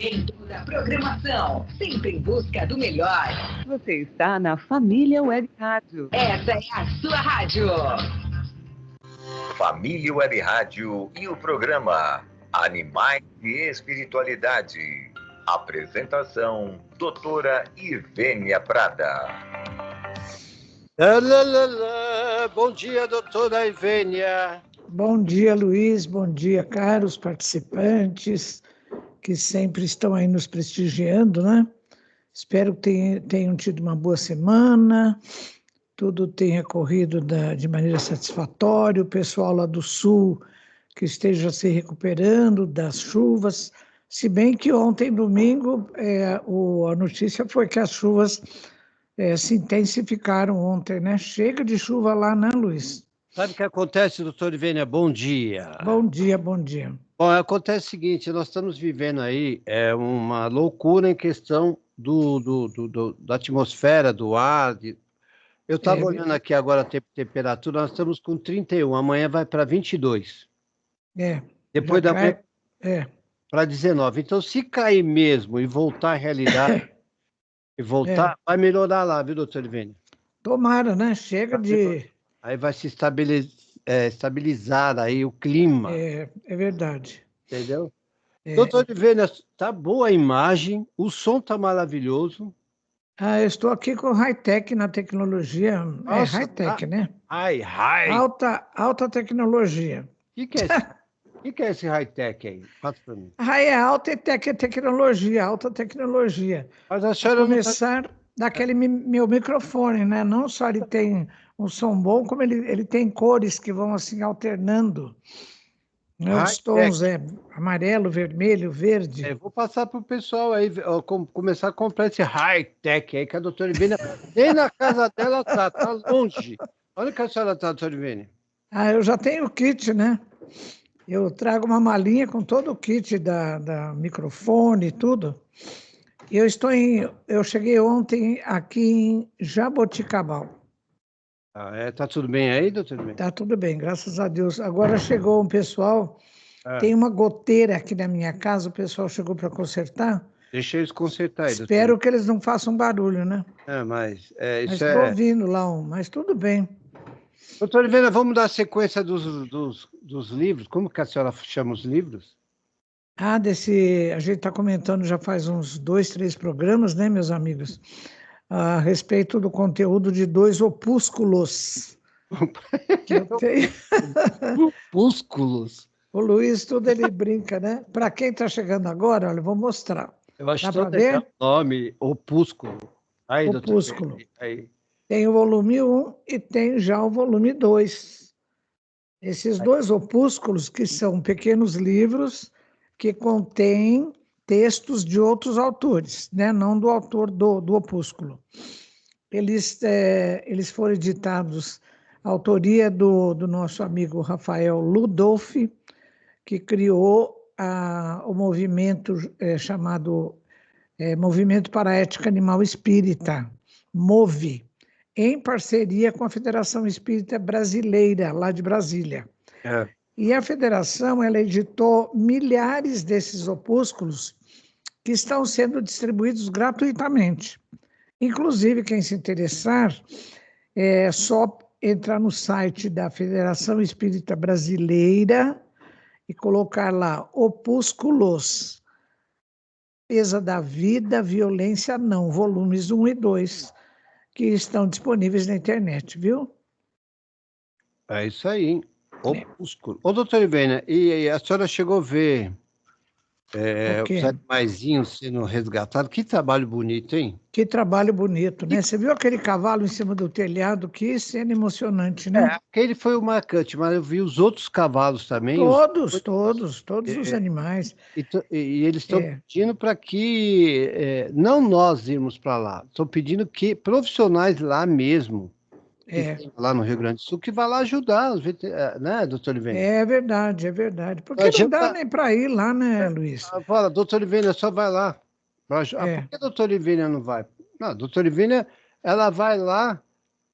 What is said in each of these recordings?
Em toda a programação, sempre em busca do melhor. Você está na Família Web Rádio. Essa é a sua rádio. Família Web Rádio e o programa Animais e Espiritualidade. Apresentação, doutora Ivênia Prada. Bom dia, doutora Ivênia. Bom dia, Luiz. Bom dia, caros participantes que sempre estão aí nos prestigiando, né? Espero que tenham tido uma boa semana, tudo tenha corrido de maneira satisfatória, o pessoal lá do Sul que esteja se recuperando das chuvas, se bem que ontem, domingo, a notícia foi que as chuvas se intensificaram ontem, né? Chega de chuva lá, né, Luiz? Sabe o que acontece, doutor Ivênia? Bom dia. Bom dia, bom dia. Bom, acontece o seguinte, nós estamos vivendo aí uma loucura em questão da atmosfera, do ar. Eu estava olhando aqui agora a temperatura, nós estamos com 31, amanhã vai para 22. Depois da manhã para 19. Então, se cair mesmo e voltar à realidade, vai melhorar lá, viu, doutor Ivênia? Tomara, né? Chega de... Aí vai se estabilizar aí o clima. É verdade. Entendeu? Doutor Ivênia, tá boa a imagem, o som tá maravilhoso. Eu estou aqui com high-tech na tecnologia. Nossa, high-tech, né? High. Alta tecnologia. O que é esse high-tech aí? Fala para mim. High é alta e tech é tecnologia, alta tecnologia. Mas a senhora começar daquele meu microfone, né? Não só ele tem um som bom, como ele tem cores que vão assim alternando. Os tons amarelo, vermelho, verde. Vou passar para o pessoal aí começar a comprar esse high-tech aí que a doutora Ivênia nem na casa dela tá longe. Olha que a senhora tá, doutora Ivênia. Eu já tenho o kit, né? Eu trago uma malinha com todo o kit da microfone e tudo. Eu cheguei ontem aqui em Jaboticabal. Tá tudo bem aí, doutor Ivênia? Tá tudo bem, graças a Deus. Agora chegou um pessoal, tem uma goteira aqui na minha casa, o pessoal chegou para consertar. Deixa eles consertar aí, doutor. Espero que eles não façam barulho, né? Mas estou ouvindo lá mas tudo bem. Doutor Ivênia, vamos dar sequência dos livros. Como que a senhora chama os livros? A gente está comentando já faz uns 2, 3 programas, né, meus amigos? A respeito do conteúdo de 2 opúsculos que eu tenho. Opúsculos? O Luiz, tudo ele brinca, né? Para quem está chegando agora, olha, eu vou mostrar. Eu acho tão legal o nome, opúsculo. Aí, opúsculo. Aí. Tem o volume 1 e tem já o volume 2. Esses 2 opúsculos, que são pequenos livros que contêm textos de outros autores, né? Não do autor do opúsculo. Eles foram editados, a autoria do nosso amigo Rafael Ludolfi, que criou o movimento chamado Movimento para a Ética Animal Espírita, MOVE, em parceria com a Federação Espírita Brasileira, lá de Brasília. E a federação, ela editou milhares desses opúsculos que estão sendo distribuídos gratuitamente. Inclusive, quem se interessar, é só entrar no site da Federação Espírita Brasileira e colocar lá opúsculos, Defesa da Vida, Violência Não, volumes 1 e 2, que estão disponíveis na internet, viu? É isso aí, hein? Opúsculo. Ô, doutor Ivênia, e a senhora chegou a ver os animaizinhos sendo resgatados? Que trabalho bonito, hein? Que trabalho bonito, né? Você viu aquele cavalo em cima do telhado? Que cena emocionante, né? Aquele foi o marcante, mas eu vi os outros cavalos também. Todos os animais. E eles estão pedindo para que, não nós irmos para lá, estão pedindo que profissionais lá mesmo, lá no Rio Grande do Sul, que vá lá ajudar, né, doutor Ivênia? É verdade. Porque não dá nem para ir lá, né, Luiz? Fala, doutor Ivênia, só vai lá. Por que a doutora Ivênia não vai? Não, a doutora Ivênia, ela vai lá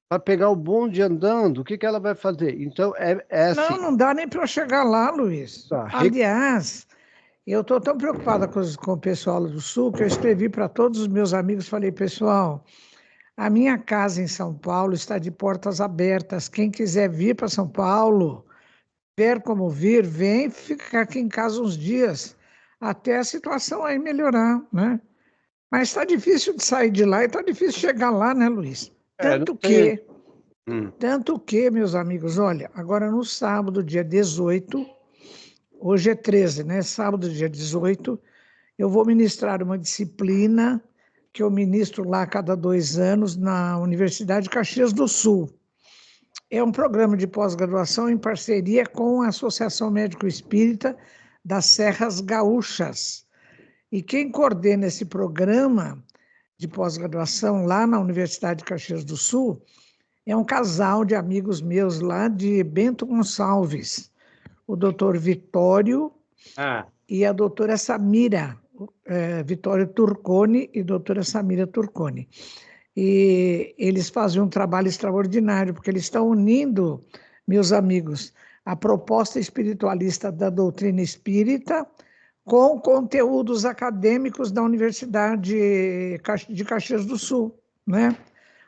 para pegar o bonde andando. O que ela vai fazer? Então, assim... Não dá nem para chegar lá, Luiz. Aliás, Eu estou tão preocupada com o pessoal do Sul que eu escrevi para todos os meus amigos, falei, pessoal, a minha casa em São Paulo está de portas abertas. Quem quiser vir para São Paulo, ver como vir, vem ficar aqui em casa uns dias, até a situação aí melhorar, né? Mas está difícil de sair de lá e está difícil chegar lá, né, Luiz? Tanto que, meus amigos, olha, agora no sábado, dia 18, hoje é 13, né? Sábado, dia 18, eu vou ministrar uma disciplina que eu ministro lá a cada 2 anos na Universidade de Caxias do Sul. É um programa de pós-graduação em parceria com a Associação Médico Espírita das Serras Gaúchas. E quem coordena esse programa de pós-graduação lá na Universidade de Caxias do Sul é um casal de amigos meus lá de Bento Gonçalves, o doutor Vitório e a doutora Samira, Vitório Turconi e doutora Samira Turconi. E eles fazem um trabalho extraordinário, porque eles estão unindo, meus amigos, a proposta espiritualista da doutrina espírita com conteúdos acadêmicos da Universidade de Caxias do Sul, né?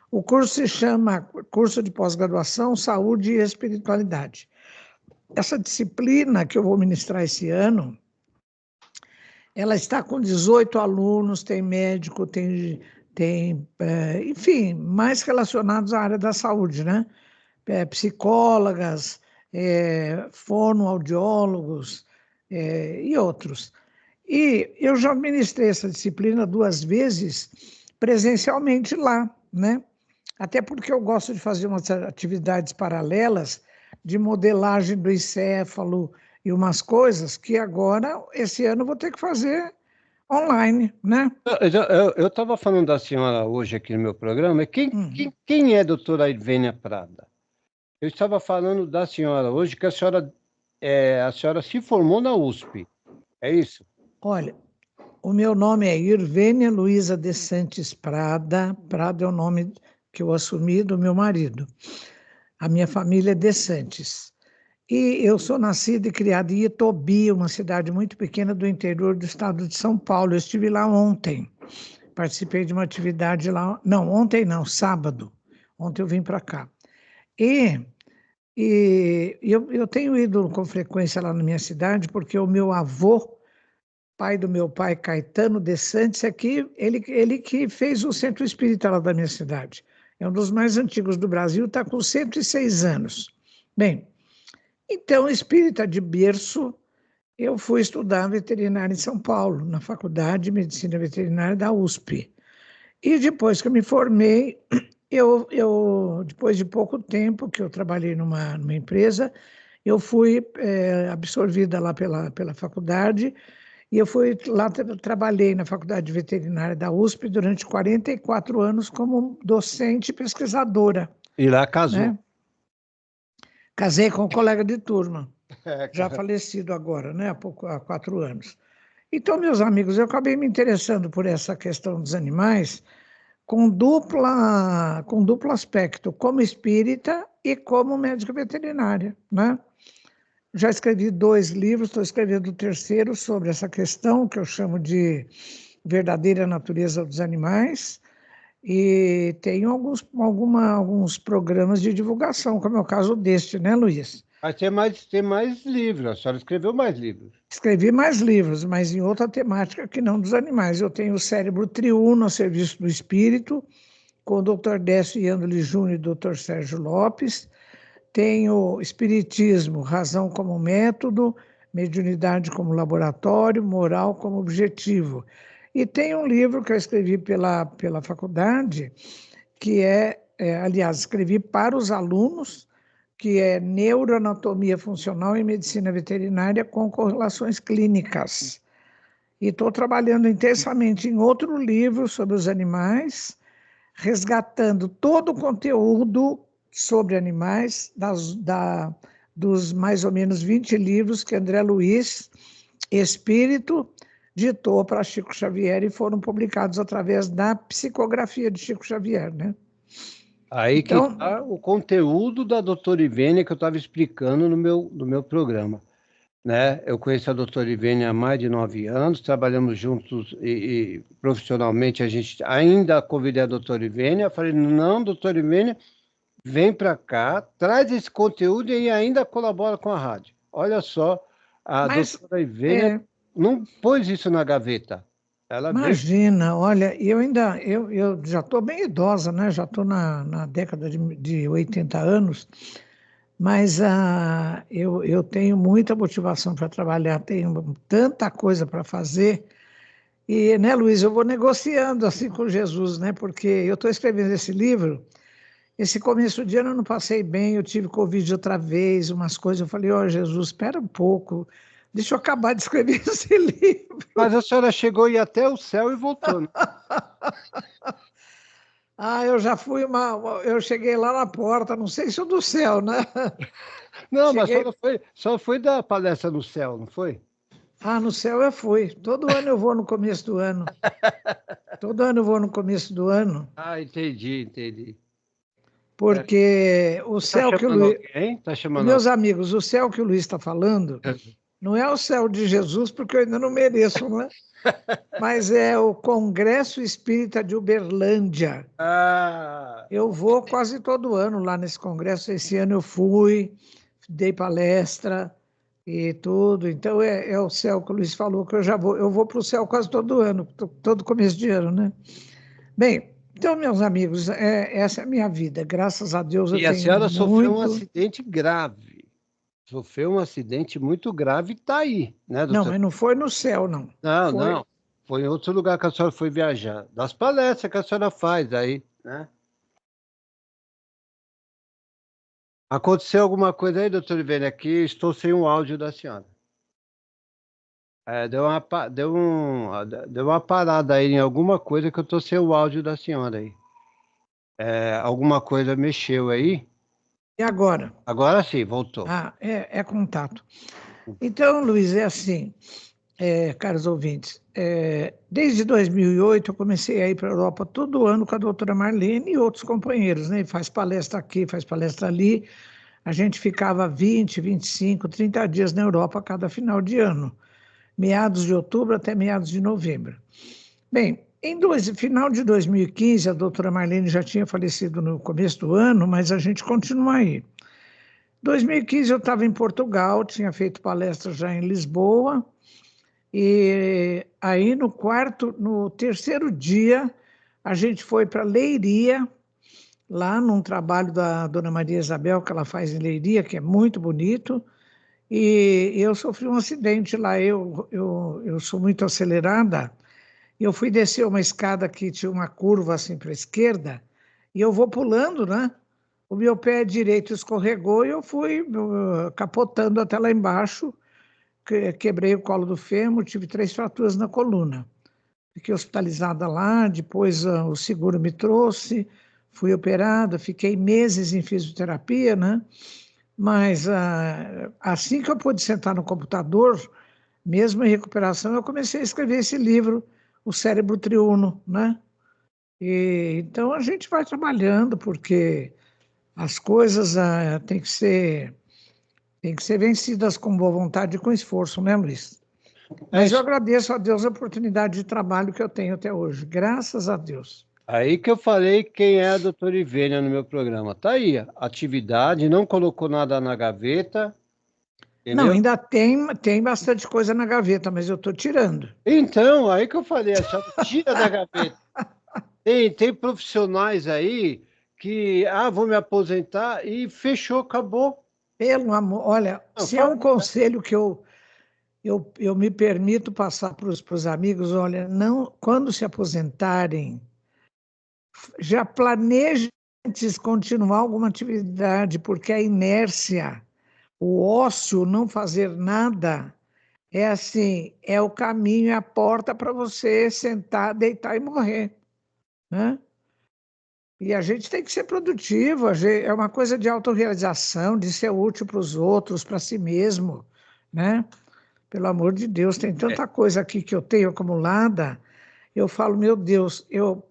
O curso se chama Curso de Pós-Graduação, Saúde e Espiritualidade. Essa disciplina que eu vou ministrar esse ano, ela está com 18 alunos, tem médico, enfim, mais relacionados à área da saúde, né? Psicólogas, fonoaudiólogos e outros. E eu já ministrei essa disciplina 2 vezes presencialmente lá, né? Até porque eu gosto de fazer umas atividades paralelas de modelagem do encéfalo e umas coisas que agora, esse ano, vou ter que fazer online, né? Eu estava falando da senhora hoje aqui no meu programa. Quem é a doutora Ivênia Prada? Eu estava falando da senhora hoje que a senhora se formou na USP. É isso? Olha, o meu nome é Irvênia Luiza de Santos Prada. Prada é o nome que eu assumi do meu marido. A minha família é de Santos. E eu sou nascida e criada em Itobi, uma cidade muito pequena do interior do estado de São Paulo. Eu estive lá ontem. Participei de uma atividade lá. Não, ontem não, sábado. Ontem eu vim para cá. E eu tenho ido com frequência lá na minha cidade, porque o meu avô, pai do meu pai, Caetano de Santos, ele que fez o centro espírita lá da minha cidade. É um dos mais antigos do Brasil, está com 106 anos. Bem, então, espírita de berço, eu fui estudar veterinária em São Paulo, na Faculdade de Medicina Veterinária da USP. E depois que eu me formei, depois de pouco tempo que eu trabalhei numa empresa, eu fui absorvida lá pela faculdade, e eu fui lá, trabalhei na Faculdade de Veterinária da USP durante 44 anos como docente e pesquisadora. E lá casou. Né? Casei com um colega de turma, já falecido agora, né? Há 4 anos. Então, meus amigos, eu acabei me interessando por essa questão dos animais com duplo aspecto, como espírita e como médica veterinária, né? Já escrevi 2 livros, estou escrevendo o 3º sobre essa questão que eu chamo de verdadeira natureza dos animais, e tenho alguns programas de divulgação, como é o caso deste, né, Luiz? Mas tem mais livros, a senhora escreveu mais livros. Escrevi mais livros, mas em outra temática que não dos animais. Eu tenho o Cérebro Triuno a serviço do espírito, com o Dr. Décio Iandoli Júnior e o Dr. Sérgio Lopes. Tenho Espiritismo, Razão como Método, Mediunidade como Laboratório, Moral como Objetivo. E tem um livro que eu escrevi pela faculdade, que aliás, escrevi para os alunos, que é Neuroanatomia Funcional e Medicina Veterinária com Correlações Clínicas. E estou trabalhando intensamente em outro livro sobre os animais, resgatando todo o conteúdo sobre animais, dos mais ou menos 20 livros que André Luiz, espírito, ditou para Chico Xavier e foram publicados através da psicografia de Chico Xavier, né? Aí então, que está o conteúdo da doutora Ivênia que eu estava explicando no meu programa. né? Eu conheço a doutora Ivênia há mais de 9 anos, trabalhamos juntos e profissionalmente a gente ainda convidei a doutora Ivênia, falei, não, doutora Ivênia, vem para cá, traz esse conteúdo e ainda colabora com a rádio. Olha só, a Mas, doutora Ivênia não pôs isso na gaveta. Ela veio... imagina, olha, eu já estou bem idosa, né? Já estou na década de 80 anos, mas eu tenho muita motivação para trabalhar, tenho tanta coisa para fazer. E, né, Luiz, eu vou negociando assim com Jesus, né? Porque eu estou escrevendo esse livro. Esse começo de ano eu não passei bem, eu tive Covid outra vez, umas coisas. Eu falei, ó, Jesus, espera um pouco, deixa eu acabar de escrever esse livro. Mas a senhora chegou e até o céu e voltou, né? Eu já fui eu cheguei lá na porta, não sei se eu do céu, né? Não, mas Cheguei... só foi dar palestra no céu, não foi? no céu eu fui. Todo ano eu vou no começo do ano. Todo ano eu vou no começo do ano. Entendi. Porque o céu que o Luiz... Tá chamando Meus amigos, o céu que o Luiz está falando não é o céu de Jesus, porque eu ainda não mereço, né? Mas é o Congresso Espírita de Uberlândia. Eu vou quase todo ano lá nesse congresso. Esse ano eu fui, dei palestra e tudo. Então é o céu que o Luiz falou que eu vou para o céu quase todo ano, todo começo de ano, né? Bem, então, meus amigos, essa é a minha vida. Graças a Deus eu tenho E a senhora sofreu um muito... acidente grave. Sofreu um acidente muito grave e está aí, né, doutor? Não, mas não foi no céu, não. Não. Foi em outro lugar que a senhora foi viajar. Das palestras que a senhora faz aí, né? Aconteceu alguma coisa aí, doutor Ivênia? Aqui estou sem o áudio da senhora. Deu uma parada aí em alguma coisa que eu estou sem o áudio da senhora aí. Alguma coisa mexeu aí? E agora? Agora sim, voltou. É contato. Então, Luiz, é assim, caros ouvintes, desde 2008 eu comecei a ir para a Europa todo ano com a doutora Marlene e outros companheiros, né? Faz palestra aqui, faz palestra ali. A gente ficava 20, 25, 30 dias na Europa cada final de ano, meados de outubro até meados de novembro. Bem, final de 2015, a doutora Marlene já tinha falecido no começo do ano, mas a gente continua aí. Em 2015 eu estava em Portugal, tinha feito palestra já em Lisboa, e aí no terceiro dia, a gente foi para Leiria, lá num trabalho da dona Maria Isabel, que ela faz em Leiria, que é muito bonito, e eu sofri um acidente lá, eu sou muito acelerada, e eu fui descer uma escada que tinha uma curva assim para a esquerda, e eu vou pulando, né? O meu pé direito escorregou e eu fui capotando até lá embaixo, quebrei o colo do fêmur, tive 3 fraturas na coluna. Fiquei hospitalizada lá, depois o seguro me trouxe, fui operada, fiquei meses em fisioterapia, né? Mas assim que eu pude sentar no computador, mesmo em recuperação, eu comecei a escrever esse livro, O Cérebro Triuno, né? Então a gente vai trabalhando, porque as coisas têm que ser vencidas com boa vontade e com esforço, né, Luiz? Mas eu agradeço a Deus a oportunidade de trabalho que eu tenho até hoje, graças a Deus. Aí que eu falei quem é a doutora Ivênia no meu programa. Tá aí, atividade, não colocou nada na gaveta. Entendeu? Não, ainda tem bastante coisa na gaveta, mas eu estou tirando. Então, aí que eu falei, a senhora tira da gaveta. Tem profissionais aí que, vou me aposentar e fechou, acabou. Pelo amor, olha, se é um conselho que eu me permito passar para os amigos, olha, não, quando se aposentarem, já planeje antes continuar alguma atividade, porque a inércia, o ócio, não fazer nada, é assim, é o caminho, é a porta para você sentar, deitar e morrer, né? E a gente tem que ser produtivo, é uma coisa de autorrealização, de ser útil para os outros, para si mesmo, né? Pelo amor de Deus, tem tanta coisa aqui que eu tenho acumulada, eu falo, meu Deus,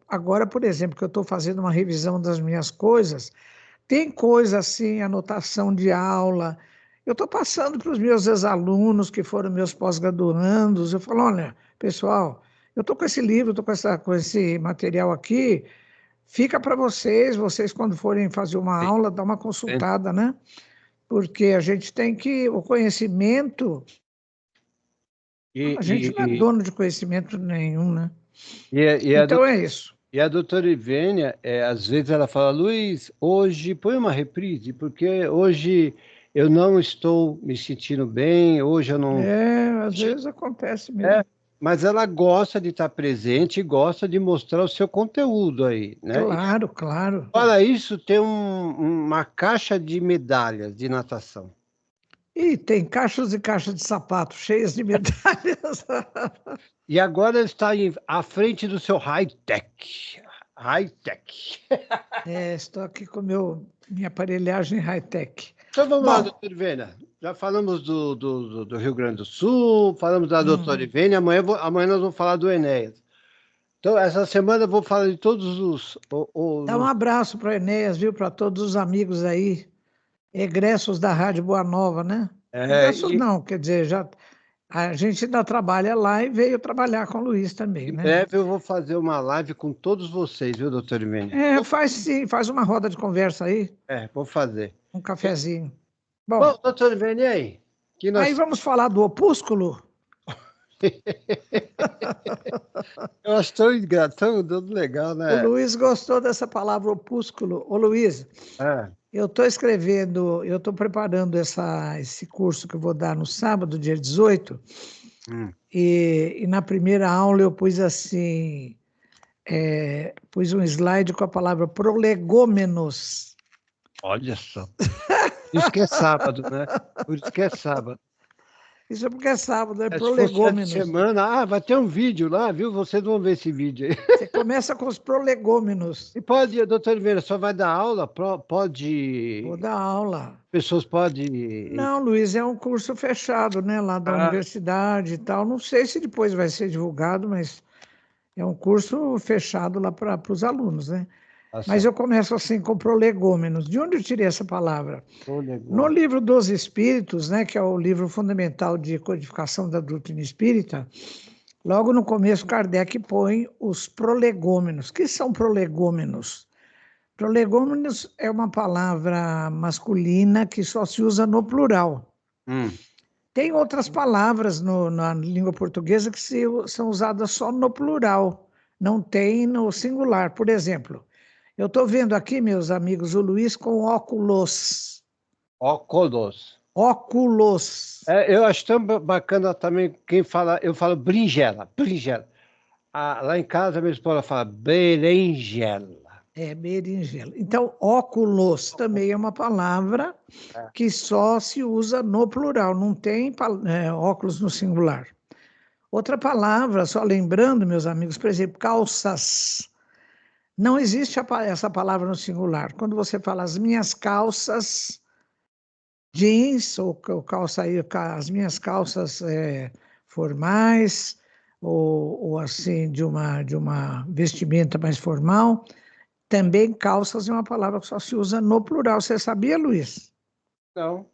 agora, por exemplo, que eu estou fazendo uma revisão das minhas coisas, tem coisa assim, anotação de aula, eu estou passando para os meus ex-alunos, que foram meus pós-graduandos, eu falo, olha, pessoal, eu estou com esse livro, estou com esse material aqui, fica para vocês quando forem fazer uma aula, dá uma consultada, né? Porque a gente tem que, o conhecimento, a gente não é dono de conhecimento nenhum, né? Então é isso. E a doutora Ivênia, às vezes ela fala, Luiz, hoje põe uma reprise, porque hoje eu não estou me sentindo bem, hoje eu não... Às vezes acontece mesmo. Mas ela gosta de estar presente e gosta de mostrar o seu conteúdo aí, né? Claro, claro. Para isso, tem uma caixa de medalhas de natação. E tem caixas e caixas de sapato cheias de medalhas. E agora está à frente do seu high-tech. High-tech. Estou aqui com minha aparelhagem high-tech. Então vamos lá, doutora Ivênia. Já falamos do Rio Grande do Sul, falamos da doutora Ivênia, amanhã nós vamos falar do Enéas. Então, essa semana eu vou falar de todos os... Dá um abraço para o Enéas, viu? Para todos os amigos aí, egressos da Rádio Boa Nova, né? Egressos não, quer dizer, a gente ainda trabalha lá e veio trabalhar com o Luiz também, né? Em breve eu vou fazer uma live com todos vocês, viu, doutora Ivênia? Faz sim, faz uma roda de conversa aí. Vou fazer. Um cafezinho. Bom, doutora Ivênia, e aí? Aí vamos falar do opúsculo? Eu acho tão engraçado, tudo legal, né? O Luiz gostou dessa palavra opúsculo. Ô, Luiz, eu estou escrevendo, eu estou preparando esse curso que eu vou dar no sábado, dia 18, e na primeira aula eu pus assim, pus um slide com a palavra prolegômenos. Olha só. Isso que é sábado, né? Por isso que é sábado. Isso é porque é sábado, é prolegômenos. Semana, vai ter um vídeo lá, viu? Vocês vão ver esse vídeo aí. Você começa com os prolegômenos. E pode, doutor Oliveira, só vai dar aula? Pode... Vou dar aula. Pessoas podem... Não, Luiz, é um curso fechado, né? Lá da universidade e tal. Não sei se depois vai ser divulgado, mas é um curso fechado lá para os alunos, né? Mas eu começo assim com prolegômenos. De onde eu tirei essa palavra? No livro dos Espíritos, né, que é o livro fundamental de codificação da doutrina espírita, logo no começo Kardec põe os prolegômenos. O que são prolegômenos? Prolegômenos é uma palavra masculina que só se usa no plural. Tem outras palavras na língua portuguesa que são usadas só no plural, não tem no singular. Por exemplo, eu estou vendo aqui, meus amigos, o Luiz com óculos. Óculos. Eu acho tão bacana também quem fala, eu falo berinjela. Lá em casa, a minha esposa fala berinjela. Berinjela. Então, óculos também é uma palavra que só se usa no plural, não tem óculos no singular. Outra palavra, só lembrando, meus amigos, por exemplo, calças. Não existe essa palavra no singular. Quando você fala as minhas calças jeans, ou calça aí, as minhas calças formais, ou assim, de uma vestimenta mais formal, também calças é uma palavra que só se usa no plural. Você sabia, Luiz? Não.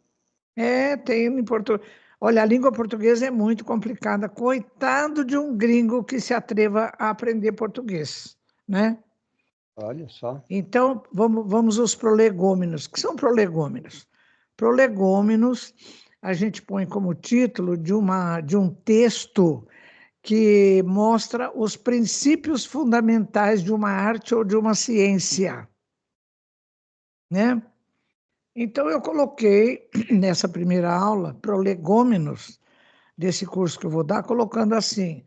Tem em português. Olha, a língua portuguesa é muito complicada. Coitado de um gringo que se atreva a aprender português, né? Olha só. Então, vamos aos prolegômenos. O que são prolegômenos? Prolegômenos, a gente põe como título de um texto que mostra os princípios fundamentais de uma arte ou de uma ciência, né? Então, eu coloquei nessa primeira aula prolegômenos desse curso que eu vou dar, colocando assim: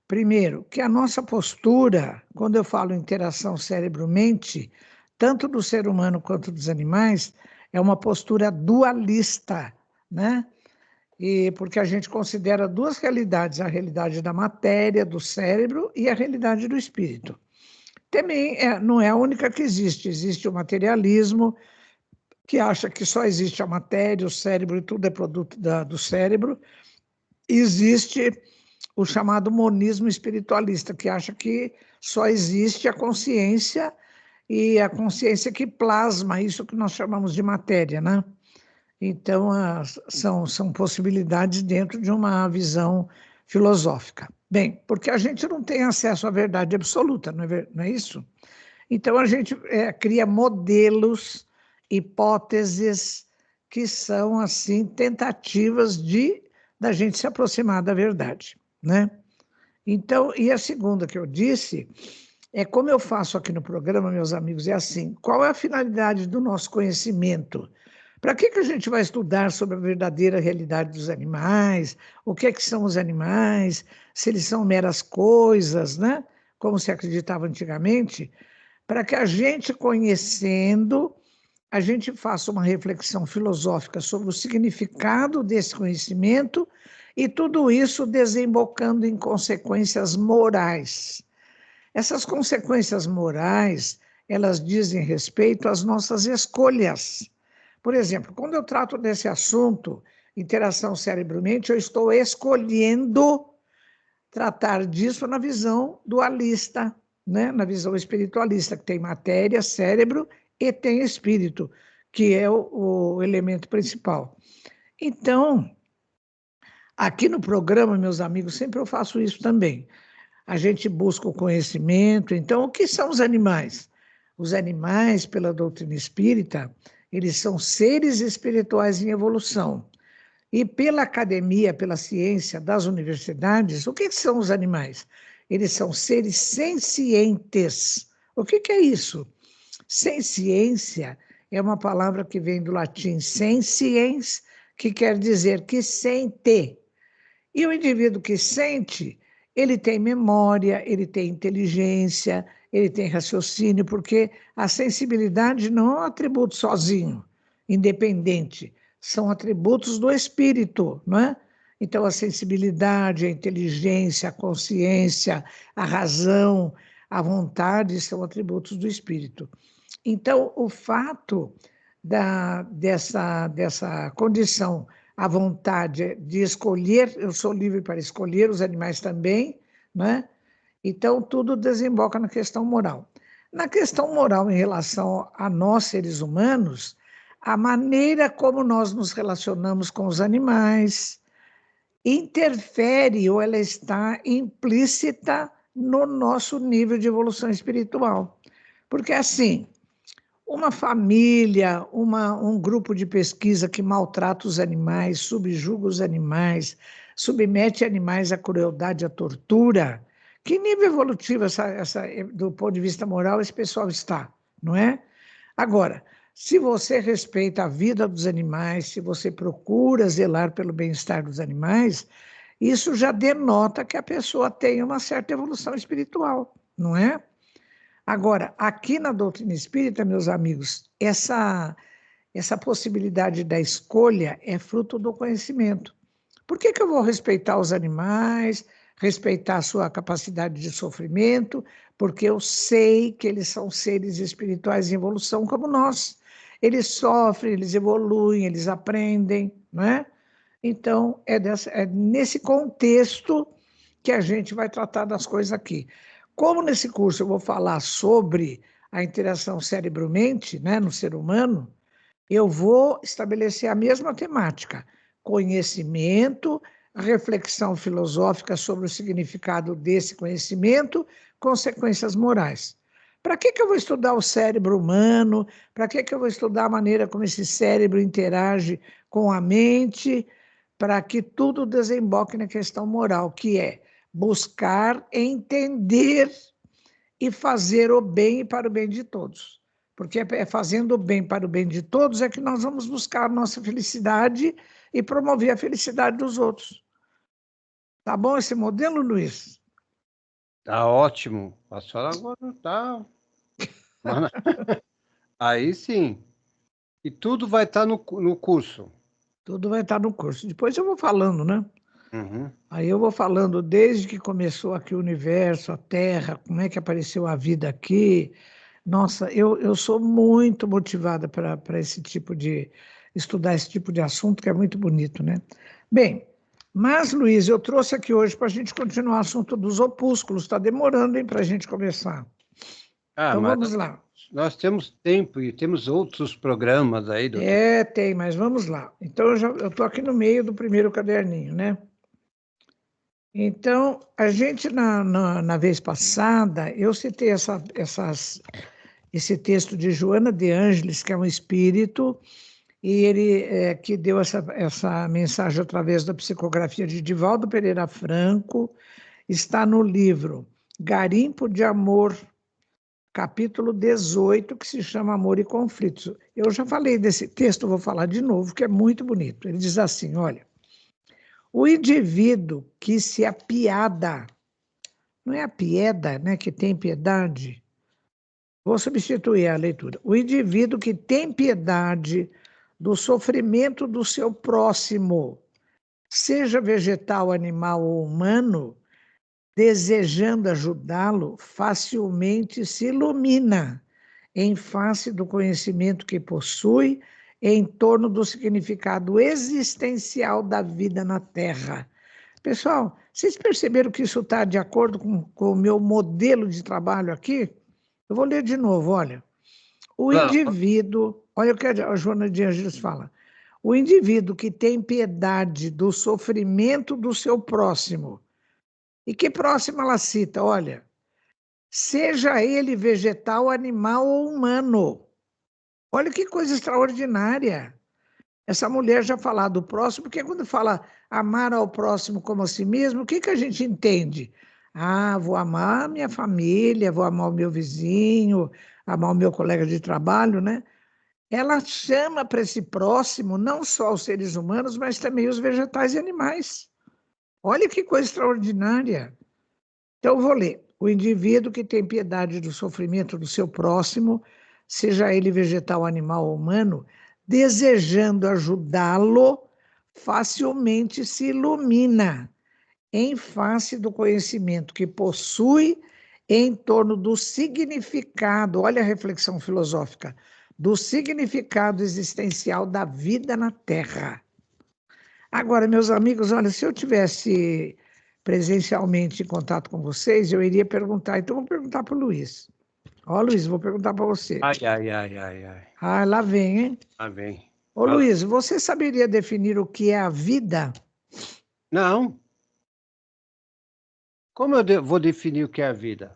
primeiro, que a nossa postura, quando eu falo interação cérebro-mente, tanto do ser humano quanto dos animais, é uma postura dualista, né? E porque a gente considera duas realidades, a realidade da matéria, do cérebro, e a realidade do espírito. Também não é a única que existe o materialismo, que acha que só existe a matéria, o cérebro, e tudo é produto do cérebro. Existe o chamado monismo espiritualista, que acha que só existe a consciência, e a consciência que plasma isso que nós chamamos de matéria, né? Então, são possibilidades dentro de uma visão filosófica. Bem, porque a gente não tem acesso à verdade absoluta, não é isso? Então, a gente cria modelos, hipóteses, que são, assim, tentativas da gente se aproximar da verdade, né? Então, e a segunda que eu disse, como eu faço aqui no programa, meus amigos, é assim, qual é a finalidade do nosso conhecimento? Para que a gente vai estudar sobre a verdadeira realidade dos animais? O que são os animais? Se eles são meras coisas, né? Como se acreditava antigamente? Para que a gente, conhecendo, a gente faça uma reflexão filosófica sobre o significado desse conhecimento e tudo isso desembocando em consequências morais. Essas consequências morais, elas dizem respeito às nossas escolhas. Por exemplo, quando eu trato desse assunto, interação cérebro-mente, eu estou escolhendo tratar disso na visão dualista, né? Na visão espiritualista, que tem matéria, cérebro e tem espírito, que é o elemento principal. Então, aqui no programa, meus amigos, sempre eu faço isso também. A gente busca o conhecimento. Então, o que são os animais? Os animais, pela doutrina espírita, eles são seres espirituais em evolução. E pela academia, pela ciência das universidades, o que são os animais? Eles são seres sencientes. O que é isso? Senciência é uma palavra que vem do latim sensiens, que quer dizer que sente. E o indivíduo que sente, ele tem memória, ele tem inteligência, ele tem raciocínio, porque a sensibilidade não é um atributo sozinho, independente, são atributos do espírito, não é? Então, a sensibilidade, a inteligência, a consciência, a razão, a vontade são atributos do espírito. Então, o fato dessa condição, a vontade de escolher, eu sou livre para escolher, os animais também, né? Então, tudo desemboca na questão moral. Na questão moral em relação a nós, seres humanos, a maneira como nós nos relacionamos com os animais interfere ou ela está implícita no nosso nível de evolução espiritual. Porque, assim, uma família, um grupo de pesquisa que maltrata os animais, subjuga os animais, submete animais à crueldade, à tortura, que nível evolutivo, do ponto de vista moral, esse pessoal está, não é? Agora, se você respeita a vida dos animais, se você procura zelar pelo bem-estar dos animais, isso já denota que a pessoa tem uma certa evolução espiritual, não é? Agora, aqui na doutrina espírita, meus amigos, essa possibilidade da escolha é fruto do conhecimento. Por que eu vou respeitar os animais, respeitar a sua capacidade de sofrimento? Porque eu sei que eles são seres espirituais em evolução como nós. Eles sofrem, eles evoluem, eles aprendem, não é? Então, é nesse contexto que a gente vai tratar das coisas aqui. Como nesse curso eu vou falar sobre a interação cérebro-mente, né, no ser humano, eu vou estabelecer a mesma temática: conhecimento, reflexão filosófica sobre o significado desse conhecimento, consequências morais. Para que eu vou estudar o cérebro humano? Para que eu vou estudar a maneira como esse cérebro interage com a mente? Para que tudo desemboque na questão moral, que é buscar entender e fazer o bem e para o bem de todos. Porque é fazendo o bem para o bem de todos é que nós vamos buscar a nossa felicidade e promover a felicidade dos outros. Tá bom esse modelo, Luiz? Tá ótimo. A senhora agora tá... Aí sim. E tudo vai estar no curso. Tudo vai estar no curso. Depois eu vou falando, né? Uhum. Aí eu vou falando desde que começou aqui o universo, a Terra, como é que apareceu a vida aqui. Nossa, eu sou muito motivada para estudar esse tipo de assunto, que é muito bonito, né? Bem, mas, Luiz, eu trouxe aqui hoje para a gente continuar o assunto dos opúsculos. Está demorando, hein, para a gente começar. Então, vamos lá. nós temos tempo e temos outros programas aí, doutor. Tem, mas vamos lá. Então, eu estou aqui no meio do primeiro caderninho, né? Então, a gente, na vez passada, eu citei esse texto de Joana de Ângeles, que é um espírito, e ele que deu essa mensagem através da psicografia de Divaldo Pereira Franco, está no livro Garimpo de Amor, capítulo 18, que se chama Amor e Conflitos. Eu já falei desse texto, vou falar de novo, que é muito bonito. Ele diz assim, olha, o indivíduo que se apiada, não é a pieda, né, que tem piedade? Vou substituir a leitura. O indivíduo que tem piedade do sofrimento do seu próximo, seja vegetal, animal ou humano, desejando ajudá-lo, facilmente se ilumina em face do conhecimento que possui em torno do significado existencial da vida na Terra. Pessoal, vocês perceberam que isso está de acordo com o meu modelo de trabalho aqui? Eu vou ler de novo, olha. O indivíduo, olha o que a Joana de Ângeles fala, o indivíduo que tem piedade do sofrimento do seu próximo, e que próximo ela cita? Olha, seja ele vegetal, animal ou humano. Olha que coisa extraordinária. Essa mulher já falou do próximo, porque quando fala amar ao próximo como a si mesmo, o que a gente entende? Ah, vou amar a minha família, vou amar o meu vizinho, amar o meu colega de trabalho, né? Ela chama para esse próximo não só os seres humanos, mas também os vegetais e animais. Olha que coisa extraordinária. Então, eu vou ler. O indivíduo que tem piedade do sofrimento do seu próximo, seja ele vegetal, animal ou humano, desejando ajudá-lo, facilmente se ilumina em face do conhecimento que possui em torno do significado, olha a reflexão filosófica, do significado existencial da vida na Terra. Agora, meus amigos, olha, se eu tivesse presencialmente em contato com vocês, eu iria perguntar. Então, vou perguntar para o Luiz. Ó, Luiz, vou perguntar para você. Ai. Ah, lá vem, hein? Lá vem. Ô, Luiz, você saberia definir o que é a vida? Não. Como eu vou definir o que é a vida,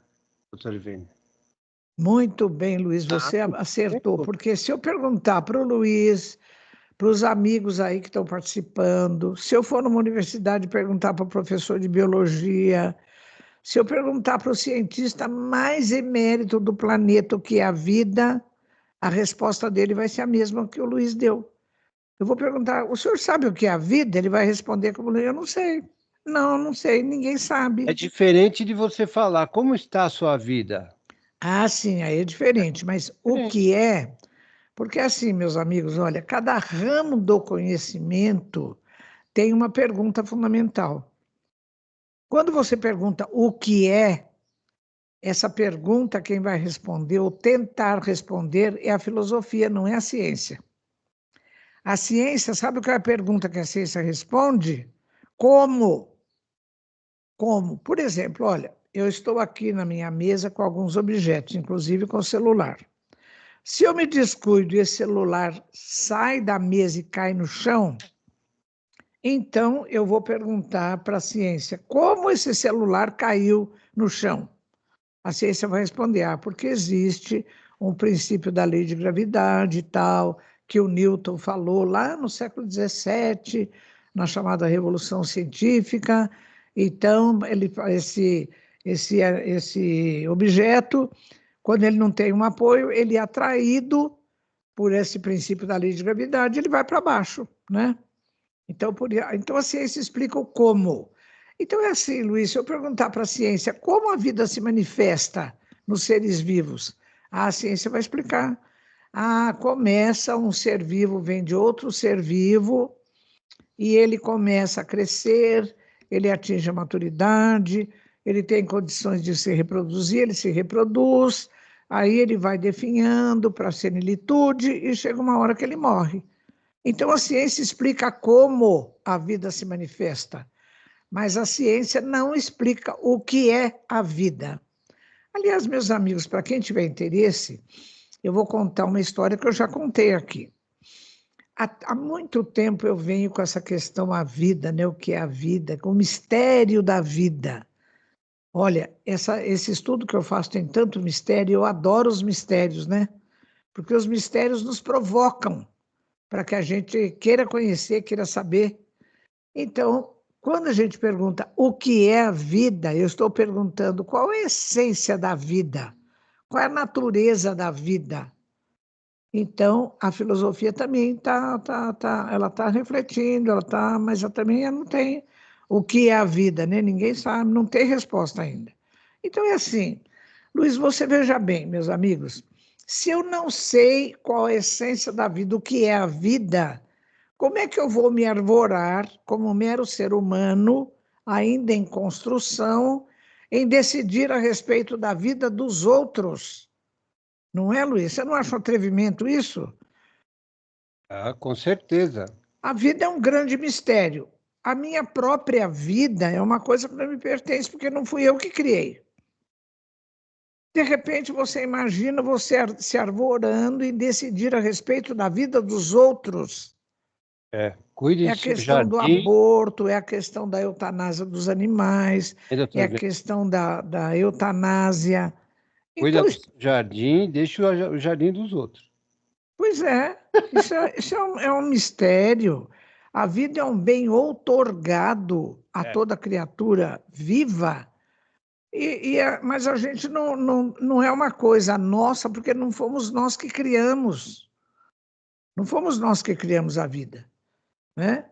doutor Ivênia? Muito bem, Luiz, você acertou. Porque se eu perguntar para o Luiz, para os amigos aí que estão participando, se eu for numa universidade perguntar para o professor de biologia, se eu perguntar para o cientista mais emérito do planeta o que é a vida, a resposta dele vai ser a mesma que o Luiz deu. Eu vou perguntar, o senhor sabe o que é a vida? Ele vai responder como eu não sei. Não sei, ninguém sabe. É diferente de você falar como está a sua vida. Ah, sim, aí é diferente, mas o que é? Porque assim, meus amigos, olha, cada ramo do conhecimento tem uma pergunta fundamental. Quando você pergunta o que é, essa pergunta quem vai responder ou tentar responder é a filosofia, não é a ciência. A ciência, sabe qual é a pergunta que a ciência responde? Como? Como? Por exemplo, olha, eu estou aqui na minha mesa com alguns objetos, inclusive com o celular. Se eu me descuido e esse celular sai da mesa e cai no chão, então eu vou perguntar para a ciência, como esse celular caiu no chão? A ciência vai responder, porque existe um princípio da lei de gravidade e tal, que o Newton falou lá no século XVII, na chamada Revolução Científica. Então, esse objeto, quando ele não tem um apoio, ele é atraído por esse princípio da lei de gravidade, ele vai para baixo, né? Então, a ciência explica o como. Então é assim, Luiz, se eu perguntar para a ciência como a vida se manifesta nos seres vivos, a ciência vai explicar. Começa um ser vivo, vem de outro ser vivo, e ele começa a crescer, ele atinge a maturidade, ele tem condições de se reproduzir, ele se reproduz, aí ele vai definhando para a senilitude e chega uma hora que ele morre. Então a ciência explica como a vida se manifesta, mas a ciência não explica o que é a vida. Aliás, meus amigos, para quem tiver interesse, Eu vou contar uma história que eu já contei aqui. Há muito tempo eu venho com essa questão a vida, né? O que é a vida, o mistério da vida. Olha, esse estudo que eu faço tem tanto mistério, eu adoro os mistérios, né? Porque os mistérios nos provocam para que a gente queira conhecer, queira saber. Então, quando a gente pergunta o que é a vida, eu estou perguntando qual é a essência da vida, qual é a natureza da vida. Então, a filosofia também ela está refletindo, mas ela também não tem o que é a vida, né? Ninguém sabe, não tem resposta ainda. Então é assim, Luiz, você veja bem, meus amigos, se eu não sei qual é a essência da vida, o que é a vida, como é que eu vou me arvorar como mero ser humano, ainda em construção, em decidir a respeito da vida dos outros? Não é, Luiz? Você não acha um atrevimento isso? Ah, com certeza. A vida é um grande mistério. A minha própria vida é uma coisa que não me pertence, porque não fui eu que criei. De repente, você imagina você se arvorando e decidir a respeito da vida dos outros. Cuide É do a seu questão do jardim. aborto, é a questão da eutanásia dos animais, é Doutor a Ivene? questão da eutanásia. Cuida Então, do seu jardim e deixe o jardim dos outros. pois é, isso é um mistério. A vida é um bem outorgado a toda criatura viva, mas a gente não é uma coisa nossa, porque não fomos nós que criamos. Não fomos nós que criamos a vida, né?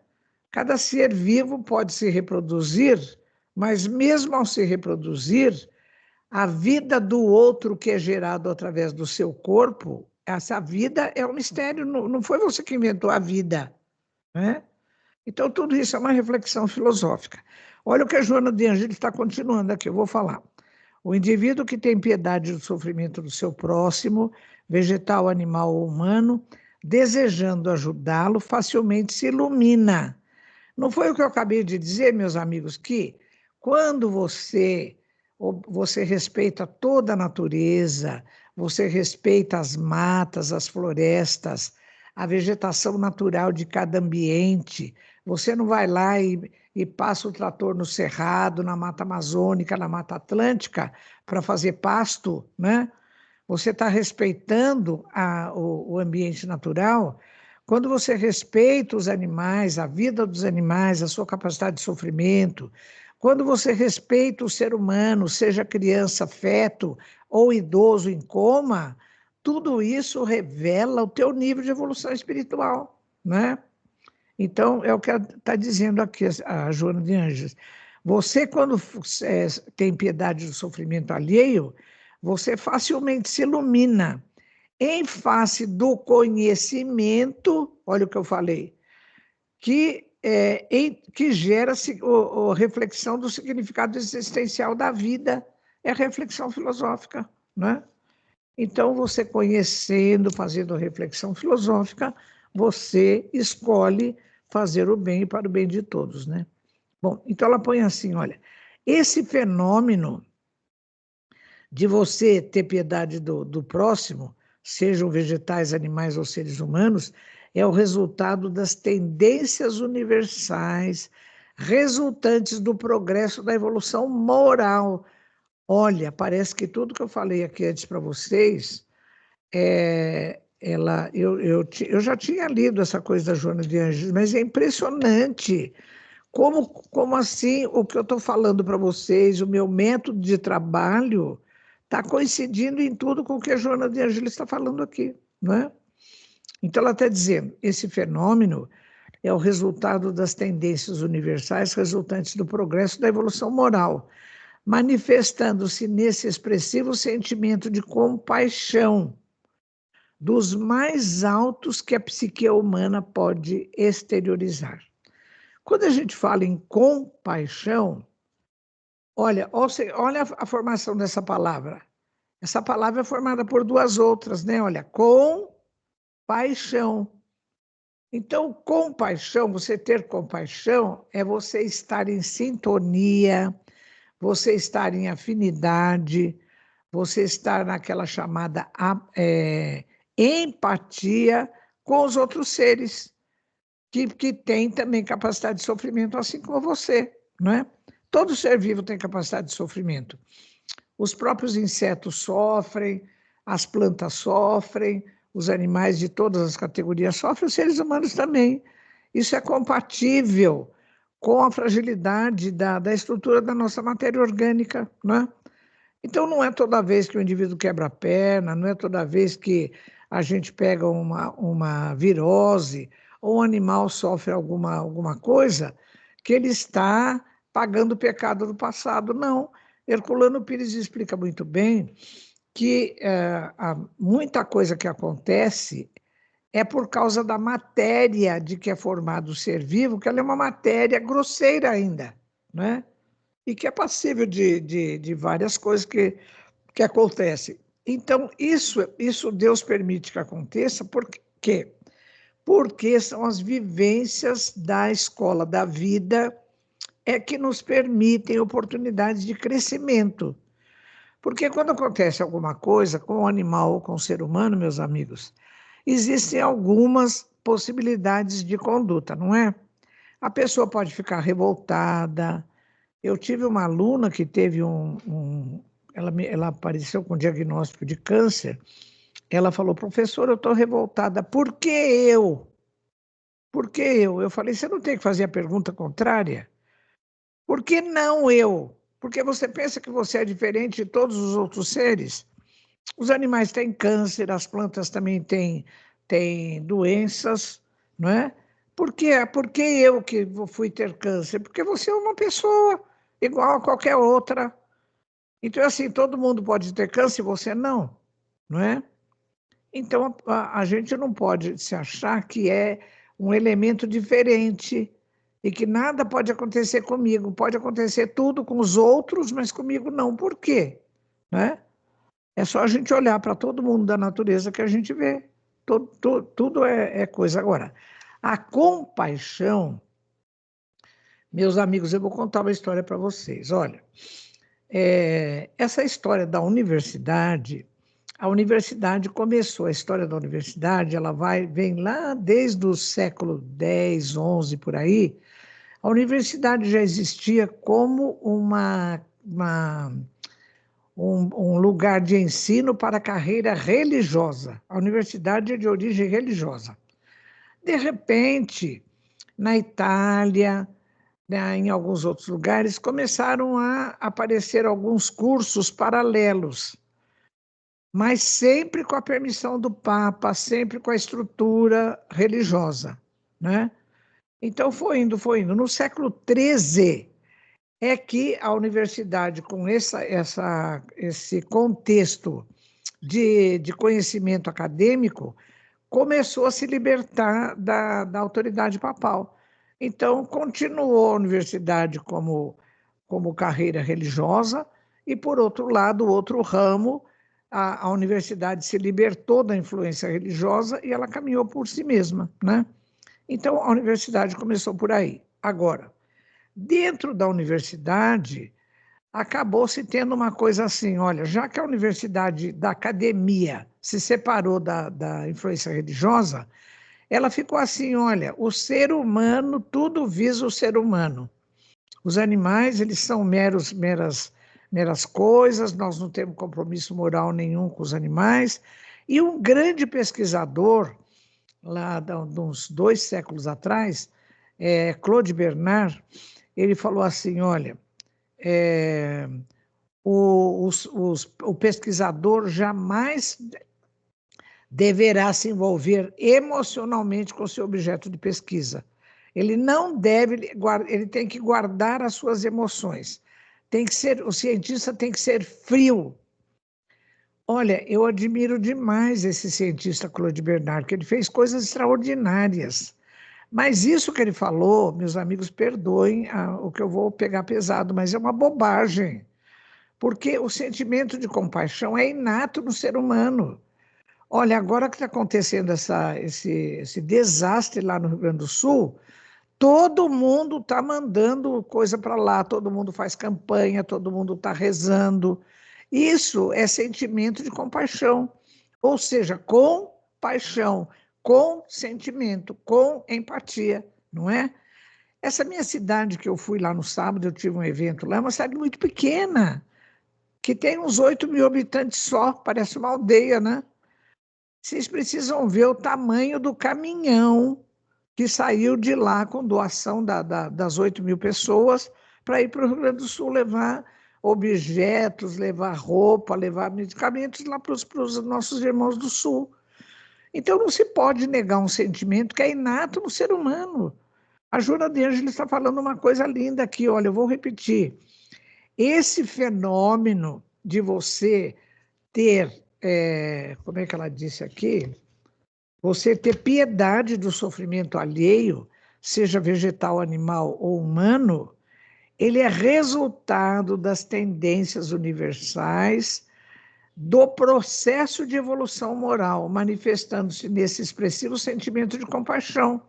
Cada ser vivo pode se reproduzir, mas mesmo ao se reproduzir, a vida do outro que é gerado através do seu corpo, essa vida é um mistério, não foi você que inventou a vida, né? Então, tudo isso é uma reflexão filosófica. Olha o que a Joana de Ângeles está continuando aqui, eu vou falar. O indivíduo que tem piedade do sofrimento do seu próximo, vegetal, animal ou humano, desejando ajudá-lo, facilmente se ilumina. Não foi o que eu acabei de dizer, meus amigos, que quando você respeita toda a natureza, você respeita as matas, as florestas, a vegetação natural de cada ambiente, você não vai lá e passa o trator no cerrado, na Mata Amazônica, na Mata Atlântica, para fazer pasto, né? Você está respeitando o ambiente natural. Quando você respeita os animais, a vida dos animais, a sua capacidade de sofrimento, quando você respeita o ser humano, seja criança, feto ou idoso em coma, tudo isso revela o teu nível de evolução espiritual, né? Então, é o que está dizendo aqui a Joana de Anjos. Você, quando tem piedade do sofrimento alheio, você facilmente se ilumina em face do conhecimento, olha o que eu falei, que gera reflexão do significado existencial da vida, é reflexão filosófica, né? Então, você conhecendo, fazendo reflexão filosófica, você escolhe fazer o bem para o bem de todos, né? Bom, então ela põe assim, olha, esse fenômeno de você ter piedade do próximo, sejam vegetais, animais ou seres humanos, é o resultado das tendências universais resultantes do progresso da evolução moral. Olha, parece que tudo que eu falei aqui antes para vocês, eu já tinha lido essa coisa da Joana de Ângeles, mas é impressionante como assim o que eu estou falando para vocês, o meu método de trabalho está coincidindo em tudo com o que a Joana de Ângeles está falando aqui, né? Então ela está dizendo, esse fenômeno é o resultado das tendências universais resultantes do progresso da evolução moral, manifestando-se nesse expressivo sentimento de compaixão, dos mais altos que a psique humana pode exteriorizar. Quando a gente fala em compaixão, olha a formação dessa palavra. Essa palavra é formada por duas outras, né? Olha, compaixão. Então, compaixão, você ter compaixão, é você estar em sintonia, você estar em afinidade, você estar naquela chamada empatia com os outros seres, que têm também capacidade de sofrimento, assim como você, não é? Todo ser vivo tem capacidade de sofrimento. Os próprios insetos sofrem, as plantas sofrem, os animais de todas as categorias sofrem, os seres humanos também. Isso é compatível com a fragilidade da estrutura da nossa matéria orgânica, não é? Então, não é toda vez que o indivíduo quebra a perna, não é toda vez que a gente pega uma virose ou um animal sofre alguma coisa que ele está pagando o pecado do passado. Não. Herculano Pires explica muito bem que muita coisa que acontece é por causa da matéria de que é formado o ser vivo, que ela é uma matéria grosseira ainda, né? E que é passível de várias coisas que acontecem. Então, isso Deus permite que aconteça, por quê? Porque são as vivências da escola da vida que nos permitem oportunidades de crescimento. Porque quando acontece alguma coisa com o animal ou com o ser humano, meus amigos, existem algumas possibilidades de conduta, não é? A pessoa pode ficar revoltada. Eu tive uma aluna que teve ela apareceu com diagnóstico de câncer. Ela falou, professor, eu estou revoltada. Por que eu? Por que eu? Eu falei, você não tem que fazer a pergunta contrária? Por que não eu? Porque você pensa que você é diferente de todos os outros seres? Os animais têm câncer, as plantas também têm doenças, não é? Por que eu que fui ter câncer? Porque você é uma pessoa igual a qualquer outra. Então, assim, todo mundo pode ter câncer e você não, não é? Então, a gente não pode se achar que é um elemento diferente e que nada pode acontecer comigo. Pode acontecer tudo com os outros, mas comigo não. Por quê? Né? É só a gente olhar para todo mundo da natureza que a gente vê. Tudo é coisa. Agora, a compaixão, meus amigos, eu vou contar uma história para vocês. Olha, essa história da universidade, a universidade começou, a história da universidade, ela vem lá desde o século X, XI, por aí. A universidade já existia como um lugar de ensino para a carreira religiosa. A universidade é de origem religiosa. De repente, na Itália, né, em alguns outros lugares, começaram a aparecer alguns cursos paralelos, mas sempre com a permissão do Papa, sempre com a estrutura religiosa, né? Então foi indo. No século XIII é que a universidade, com esse contexto de conhecimento acadêmico, começou a se libertar da autoridade papal. Então, continuou a universidade como carreira religiosa e, por outro lado, o outro ramo, a universidade se libertou da influência religiosa e ela caminhou por si mesma, né? Então, a universidade começou por aí. Agora, dentro da universidade, acabou-se tendo uma coisa assim, olha, já que a universidade da academia se separou da influência religiosa, ela ficou assim, olha, o ser humano, tudo visa o ser humano. Os animais, eles são meras coisas, nós não temos compromisso moral nenhum com os animais. E um grande pesquisador, lá de uns 2 séculos atrás, Claude Bernard, ele falou assim, olha, o pesquisador jamais deverá se envolver emocionalmente com o seu objeto de pesquisa. Ele não deve, ele tem que guardar as suas emoções. O cientista tem que ser frio. Olha, eu admiro demais esse cientista Claude Bernard, que ele fez coisas extraordinárias. Mas isso que ele falou, meus amigos, perdoem o que eu vou pegar pesado, mas é uma bobagem. Porque o sentimento de compaixão é inato no ser humano. Olha, agora que está acontecendo esse desastre lá no Rio Grande do Sul, todo mundo está mandando coisa para lá, todo mundo faz campanha, todo mundo está rezando. Isso é sentimento de compaixão, ou seja, com paixão, com sentimento, com empatia, não é? Essa minha cidade que eu fui lá no sábado, eu tive um evento lá, é uma cidade muito pequena, que tem uns 8.000 habitantes só, parece uma aldeia, né? Vocês precisam ver o tamanho do caminhão que saiu de lá com doação das 8.000 pessoas para ir para o Rio Grande do Sul levar objetos, levar roupa, levar medicamentos lá para os nossos irmãos do Sul. Então não se pode negar um sentimento que é inato no ser humano. A Joana de Ângeles está falando uma coisa linda aqui, olha, eu vou repetir. Esse fenômeno de você ter, como é que ela disse aqui? Você ter piedade do sofrimento alheio, seja vegetal, animal ou humano, ele é resultado das tendências universais do processo de evolução moral, manifestando-se nesse expressivo sentimento de compaixão,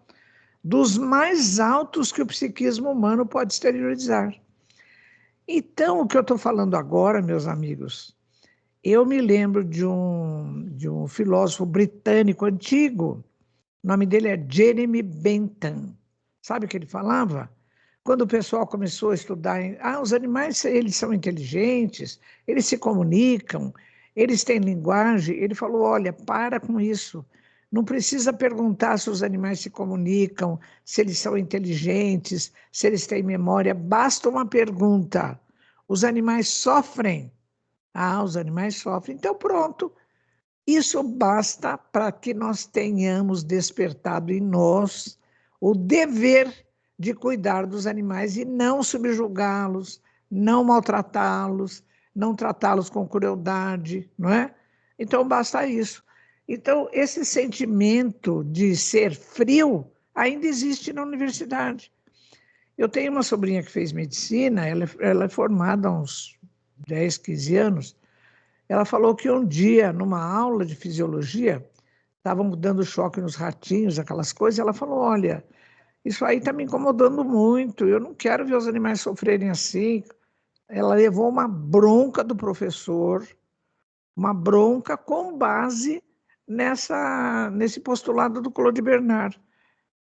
dos mais altos que o psiquismo humano pode exteriorizar. Então, o que eu estou falando agora, meus amigos, eu me lembro de um filósofo britânico antigo, o nome dele é Jeremy Bentham. Sabe o que ele falava? Quando o pessoal começou a estudar, os animais, eles são inteligentes, eles se comunicam, eles têm linguagem. Ele falou, olha, para com isso. Não precisa perguntar se os animais se comunicam, se eles são inteligentes, se eles têm memória. Basta uma pergunta. Os animais sofrem? Os animais sofrem. Então, pronto. Isso basta para que nós tenhamos despertado em nós o dever de cuidar dos animais e não subjugá-los, não maltratá-los, não tratá-los com crueldade, não é? Então, basta isso. Então, esse sentimento de ser frio ainda existe na universidade. Eu tenho uma sobrinha que fez medicina, ela é formada há uns 10, 15 anos. Ela falou que um dia, numa aula de fisiologia, estavam dando choque nos ratinhos, aquelas coisas, e ela falou, olha, isso aí está me incomodando muito, eu não quero ver os animais sofrerem assim. Ela levou uma bronca do professor, uma bronca com base nesse postulado do Claude Bernard.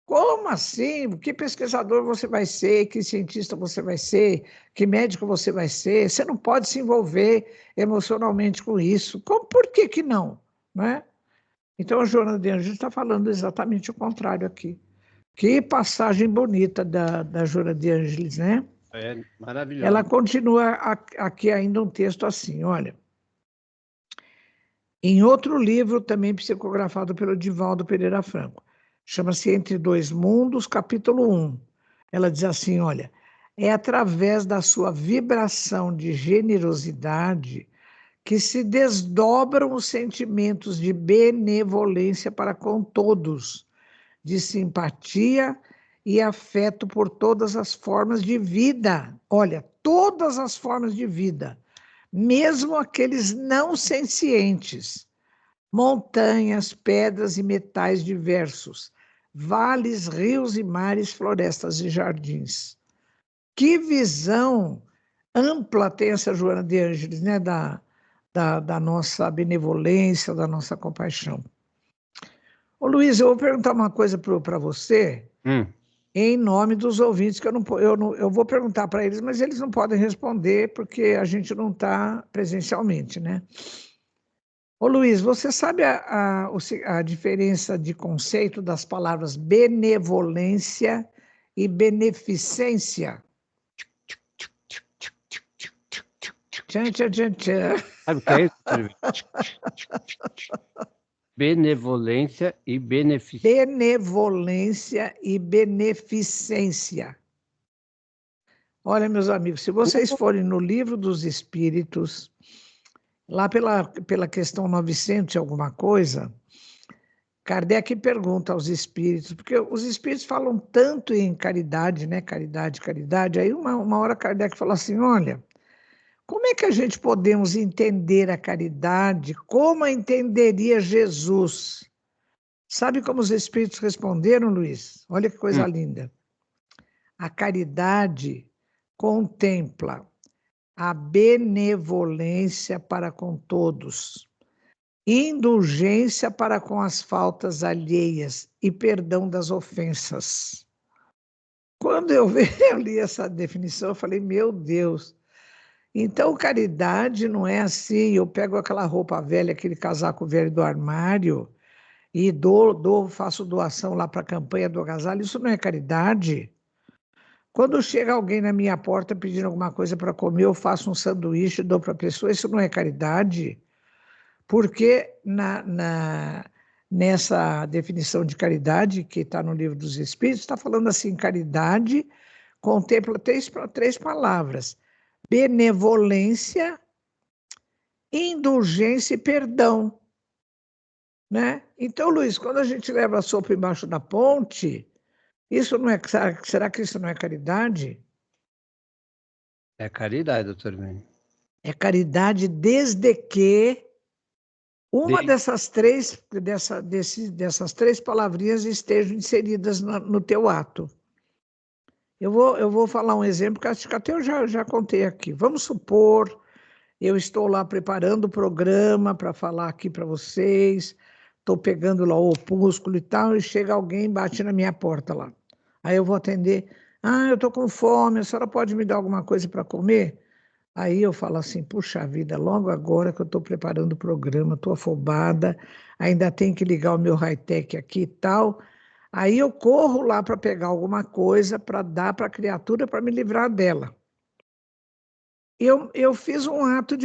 Como assim? Que pesquisador você vai ser? Que cientista você vai ser? Que médico você vai ser? Você não pode se envolver emocionalmente com isso. Por que não? Não é? Então, a Joana de Ângeles está falando exatamente o contrário aqui. Que passagem bonita da Joana de Ângeles, né? É maravilhoso. Ela continua aqui ainda um texto assim, olha. Em outro livro, também psicografado pelo Divaldo Pereira Franco, chama-se Entre Dois Mundos, capítulo 1. Ela diz assim, olha, é através da sua vibração de generosidade que se desdobram os sentimentos de benevolência para com todos, de simpatia e afeto por todas as formas de vida. Olha, todas as formas de vida, mesmo aqueles não sencientes, montanhas, pedras e metais diversos, vales, rios e mares, florestas e jardins. Que visão ampla tem essa Joana de Ângeles, né? Da nossa benevolência, da nossa compaixão. Ô Luiz, eu vou perguntar uma coisa para você, em nome dos ouvintes, que eu vou perguntar para eles, mas eles não podem responder porque a gente não está presencialmente, né? Ô Luiz, você sabe a diferença de conceito das palavras benevolência e beneficência? Tchan, tchan, tchan, tchan. Sabe o que é isso? Benevolência e beneficência. Benevolência e beneficência. Olha, meus amigos, se vocês forem no Livro dos Espíritos, lá pela questão 900 e alguma coisa, Kardec pergunta aos espíritos, porque os espíritos falam tanto em caridade, né? Caridade, caridade. Aí uma hora Kardec falou assim, olha, como é que a gente podemos entender a caridade? Como a entenderia Jesus? Sabe como os espíritos responderam, Luiz? Olha que coisa linda. A caridade contempla a benevolência para com todos, indulgência para com as faltas alheias e perdão das ofensas. Quando eu li essa definição, eu falei, meu Deus, então caridade não é assim, eu pego aquela roupa velha, aquele casaco velho do armário e faço doação lá para a campanha do agasalho, isso não é caridade? Quando chega alguém na minha porta pedindo alguma coisa para comer, eu faço um sanduíche e dou para a pessoa, isso não é caridade? Porque nessa definição de caridade, que está no Livro dos Espíritos, está falando assim, caridade contempla três palavras, benevolência, indulgência e perdão. Né? Então, Luiz, quando a gente leva a sopa embaixo da ponte, isso não é, será que isso não é caridade? É caridade, doutor Vênia. É caridade desde que uma dessas três palavrinhas estejam inseridas no teu ato. Eu vou falar um exemplo que acho que até eu já contei aqui. Vamos supor, eu estou lá preparando o programa para falar aqui para vocês, estou pegando lá o opúsculo e tal, e chega alguém e bate na minha porta lá. Aí eu vou atender. Eu estou com fome, a senhora pode me dar alguma coisa para comer? Aí eu falo assim, puxa vida, logo agora que eu estou preparando o programa, estou afobada, ainda tenho que ligar o meu high-tech aqui e tal. Aí eu corro lá para pegar alguma coisa para dar para a criatura para me livrar dela. Eu fiz um ato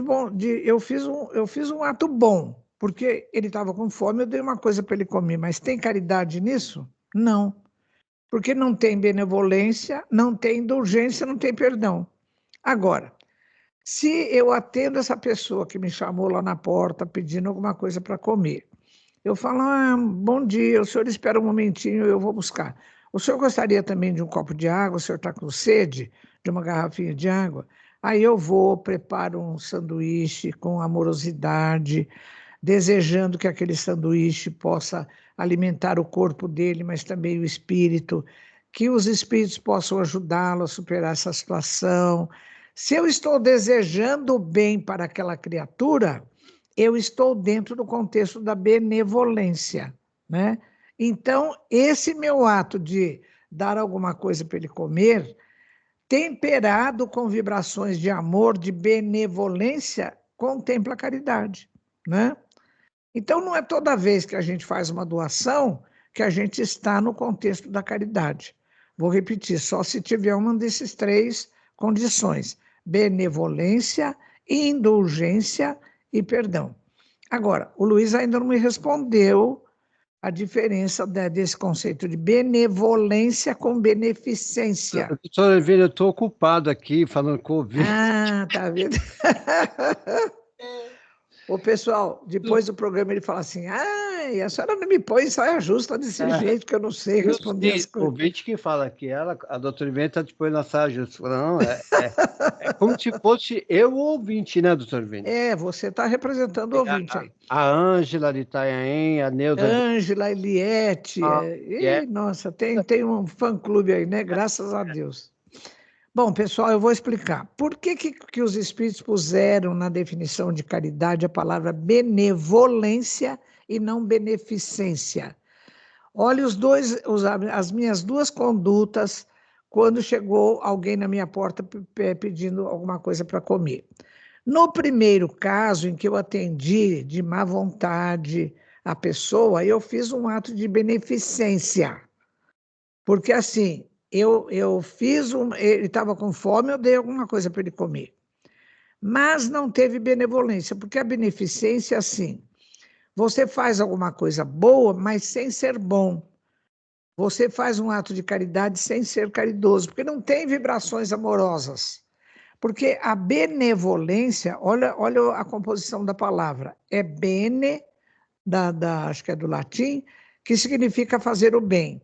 eu fiz um ato bom, porque ele estava com fome, eu dei uma coisa para ele comer, mas tem caridade nisso? Não. Porque não tem benevolência, não tem indulgência, não tem perdão. Agora, se eu atendo essa pessoa que me chamou lá na porta pedindo alguma coisa para comer, eu falo, bom dia, o senhor espera um momentinho, eu vou buscar. O senhor gostaria também de um copo de água? O senhor está com sede? De uma garrafinha de água? Aí eu vou, preparo um sanduíche com amorosidade, desejando que aquele sanduíche possa alimentar o corpo dele, mas também o espírito, que os espíritos possam ajudá-lo a superar essa situação. Se eu estou desejando o bem para aquela criatura, eu estou dentro do contexto da benevolência, né? Então, esse meu ato de dar alguma coisa para ele comer, temperado com vibrações de amor, de benevolência, contempla a caridade, né? Então, não é toda vez que a gente faz uma doação que a gente está no contexto da caridade. Vou repetir, só se tiver uma dessas três condições: benevolência, indulgência e perdão. Agora, o Luiz ainda não me respondeu a diferença desse conceito de benevolência com beneficência. Doutor Oliveira, eu estou ocupado aqui falando com o ouvinte. Tá vendo? Ô, pessoal, depois do programa ele fala assim, a senhora não me põe em saia justa desse jeito que eu não sei responder as coisas. O ouvinte que fala que a doutora Oliveira está te pondo na saia justa. Não, é como se fosse eu o ouvinte, né, doutor Oliveira? Você está representando o ouvinte aí. A Ângela de Itanhaém, a Neuza... Ângela, Eliette, nossa, tem um fã-clube aí, né? Graças a Deus. Bom, pessoal, eu vou explicar. Por que os espíritos puseram na definição de caridade a palavra benevolência e não beneficência? Olha as minhas duas condutas quando chegou alguém na minha porta pedindo alguma coisa para comer. No primeiro caso, em que eu atendi de má vontade a pessoa, eu fiz um ato de beneficência. Porque assim, ele estava com fome, eu dei alguma coisa para ele comer. Mas não teve benevolência, porque a beneficência é assim, você faz alguma coisa boa, mas sem ser bom. Você faz um ato de caridade sem ser caridoso, porque não tem vibrações amorosas. Porque a benevolência, olha a composição da palavra, é bene, acho que é do latim, que significa fazer o bem.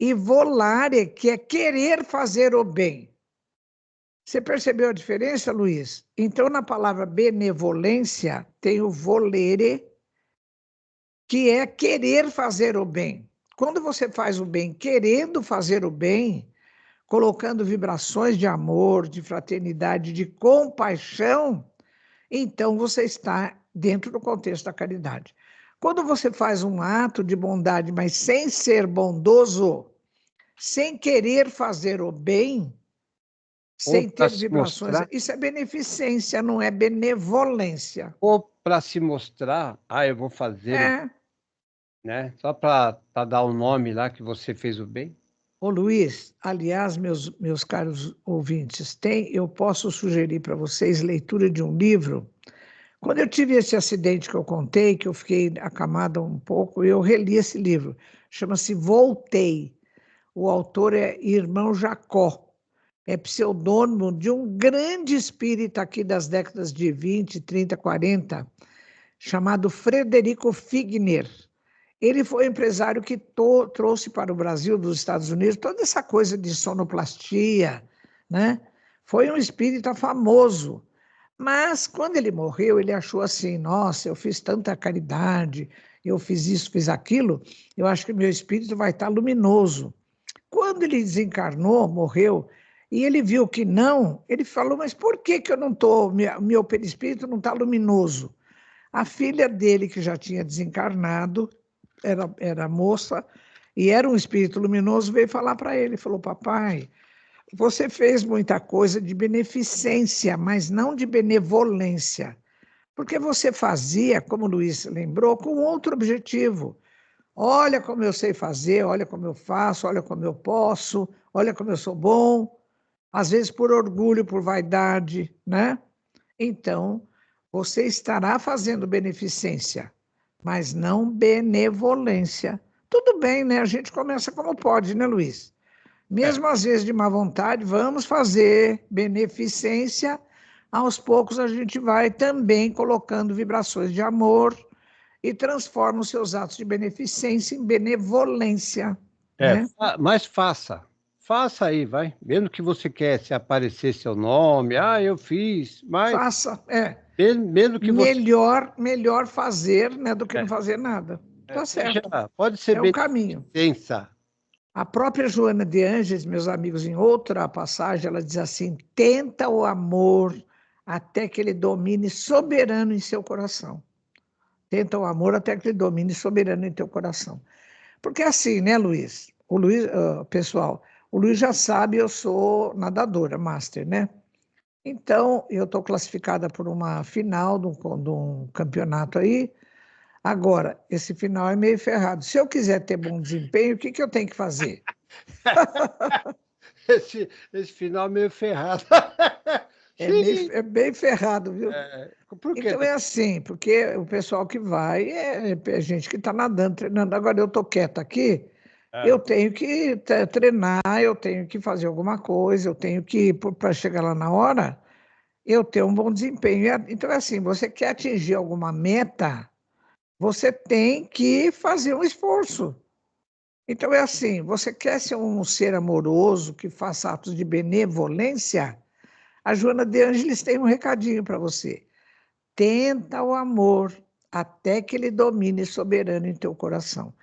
E volare, que é querer fazer o bem. Você percebeu a diferença, Luiz? Então, na palavra benevolência, tem o volere, que é querer fazer o bem. Quando você faz o bem querendo fazer o bem, colocando vibrações de amor, de fraternidade, de compaixão, então você está dentro do contexto da caridade. Quando você faz um ato de bondade, mas sem ser bondoso, sem querer fazer o bem, sem ter vibrações, isso é beneficência, não é benevolência. Ou para se mostrar, eu vou fazer, né? Só para dar o nome lá que você fez o bem. Ô Luiz, aliás, meus caros ouvintes, eu posso sugerir para vocês leitura de um livro. Quando eu tive esse acidente que eu contei, que eu fiquei acamada um pouco, eu reli esse livro. Chama-se Voltei. O autor é Irmão Jacó. É pseudônimo de um grande espírita aqui das décadas de 20, 30, 40, chamado Frederico Figner. Ele foi o empresário que trouxe para o Brasil, dos Estados Unidos, toda essa coisa de sonoplastia, né? Foi um espírita famoso. Mas, quando ele morreu, ele achou assim, nossa, eu fiz tanta caridade, eu fiz isso, fiz aquilo, eu acho que meu espírito vai estar luminoso. Quando ele desencarnou, morreu, e ele viu que não, ele falou, mas por que eu não estou, meu perispírito não está luminoso? A filha dele, que já tinha desencarnado, era moça, e era um espírito luminoso, veio falar para ele, falou, papai, você fez muita coisa de beneficência, mas não de benevolência, porque você fazia, como o Luiz lembrou, com outro objetivo. Olha como eu sei fazer, olha como eu faço, olha como eu posso, olha como eu sou bom, às vezes por orgulho, por vaidade, né? Então, você estará fazendo beneficência, mas não benevolência. Tudo bem, né? A gente começa como pode, né, Luiz? Mesmo às vezes de má vontade, vamos fazer beneficência. Aos poucos a gente vai também colocando vibrações de amor e transforma os seus atos de beneficência em benevolência. Né? Mas faça aí, vai. Mesmo que você quer se aparecer seu nome, eu fiz, mas... Faça, Mesmo que melhor fazer, né, do que não fazer nada. Tá certo. Pode ser o caminho. A própria Joana de Ângeles, meus amigos, em outra passagem, ela diz assim, tenta o amor até que ele domine soberano em seu coração. Tenta o amor até que ele domine soberano em teu coração. Porque assim, né, Luiz? Pessoal, o Luiz já sabe, eu sou nadadora, master, né? Então, eu estou classificada por uma final de um campeonato aí. Agora, esse final é meio ferrado. Se eu quiser ter bom desempenho, o que eu tenho que fazer? Esse final é meio ferrado. É bem ferrado, viu? Por quê? Então é assim, porque o pessoal que vai é gente que está nadando, treinando. Agora eu estou quieta aqui, eu tenho que treinar, eu tenho que fazer alguma coisa, eu tenho que, para chegar lá na hora, eu ter um bom desempenho. Então é assim, você quer atingir alguma meta, você tem que fazer um esforço. Então é assim, você quer ser um ser amoroso, que faça atos de benevolência, a Joana de Ângeles tem um recadinho para você. Tenta o amor até que ele domine soberano em teu coração.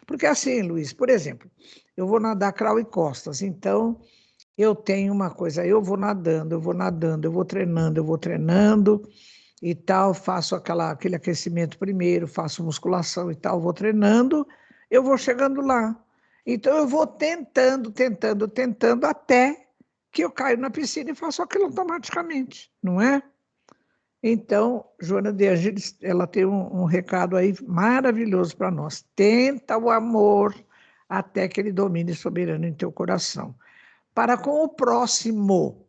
Porque assim, Luiz, por exemplo, eu vou nadar crawl e costas, então eu tenho uma coisa, eu vou nadando, eu vou treinando e tal, faço aquele aquecimento primeiro, faço musculação e tal, vou treinando, eu vou chegando lá. Então eu vou tentando até que eu caio na piscina e faço aquilo automaticamente, não é? Então, Joana de Ângeles, ela tem um recado aí maravilhoso para nós. Tenta o amor até que ele domine soberano em teu coração. Para com o próximo.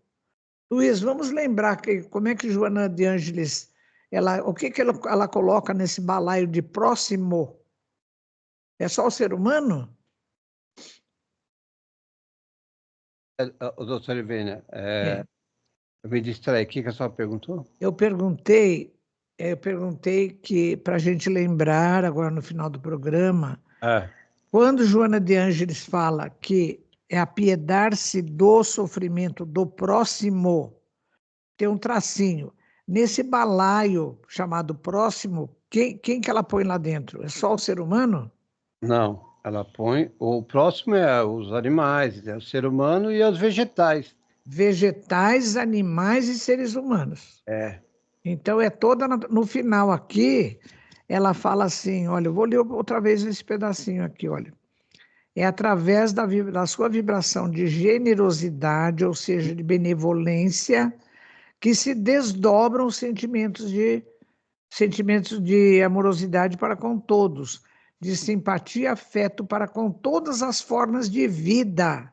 Luiz, vamos lembrar como é que Joana de Ângeles, o que ela coloca nesse balaio de próximo? É só o ser humano? Doutor Ivênia, eu me distraí. O que a senhora perguntou? Eu perguntei que, para a gente lembrar, agora no final do programa, quando Joana de Ângeles fala que é apiedar-se do sofrimento do próximo, tem um tracinho. Nesse balaio chamado próximo, quem que ela põe lá dentro? É só o ser humano? Não. Ela põe. O próximo é os animais, é o ser humano e os vegetais. Vegetais, animais e seres humanos. É. Então, é toda. No final aqui, ela fala assim: olha, eu vou ler outra vez esse pedacinho aqui, olha. É através da sua vibração de generosidade, ou seja, de benevolência, que se desdobram os sentimentos de amorosidade para com todos, de simpatia e afeto para com todas as formas de vida,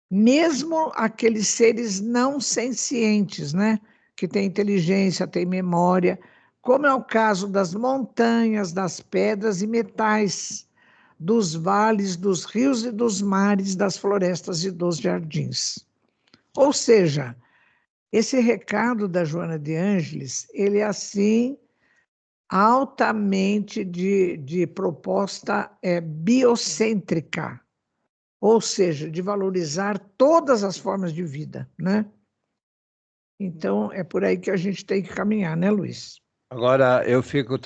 mesmo aqueles seres não sencientes, né? Que têm inteligência, têm memória, como é o caso das montanhas, das pedras e metais, dos vales, dos rios e dos mares, das florestas e dos jardins. Ou seja, esse recado da Joana de Ângeles, ele é assim, altamente de proposta biocêntrica, ou seja, de valorizar todas as formas de vida, né? Então, é por aí que a gente tem que caminhar, né, Luiz? Agora, eu fico,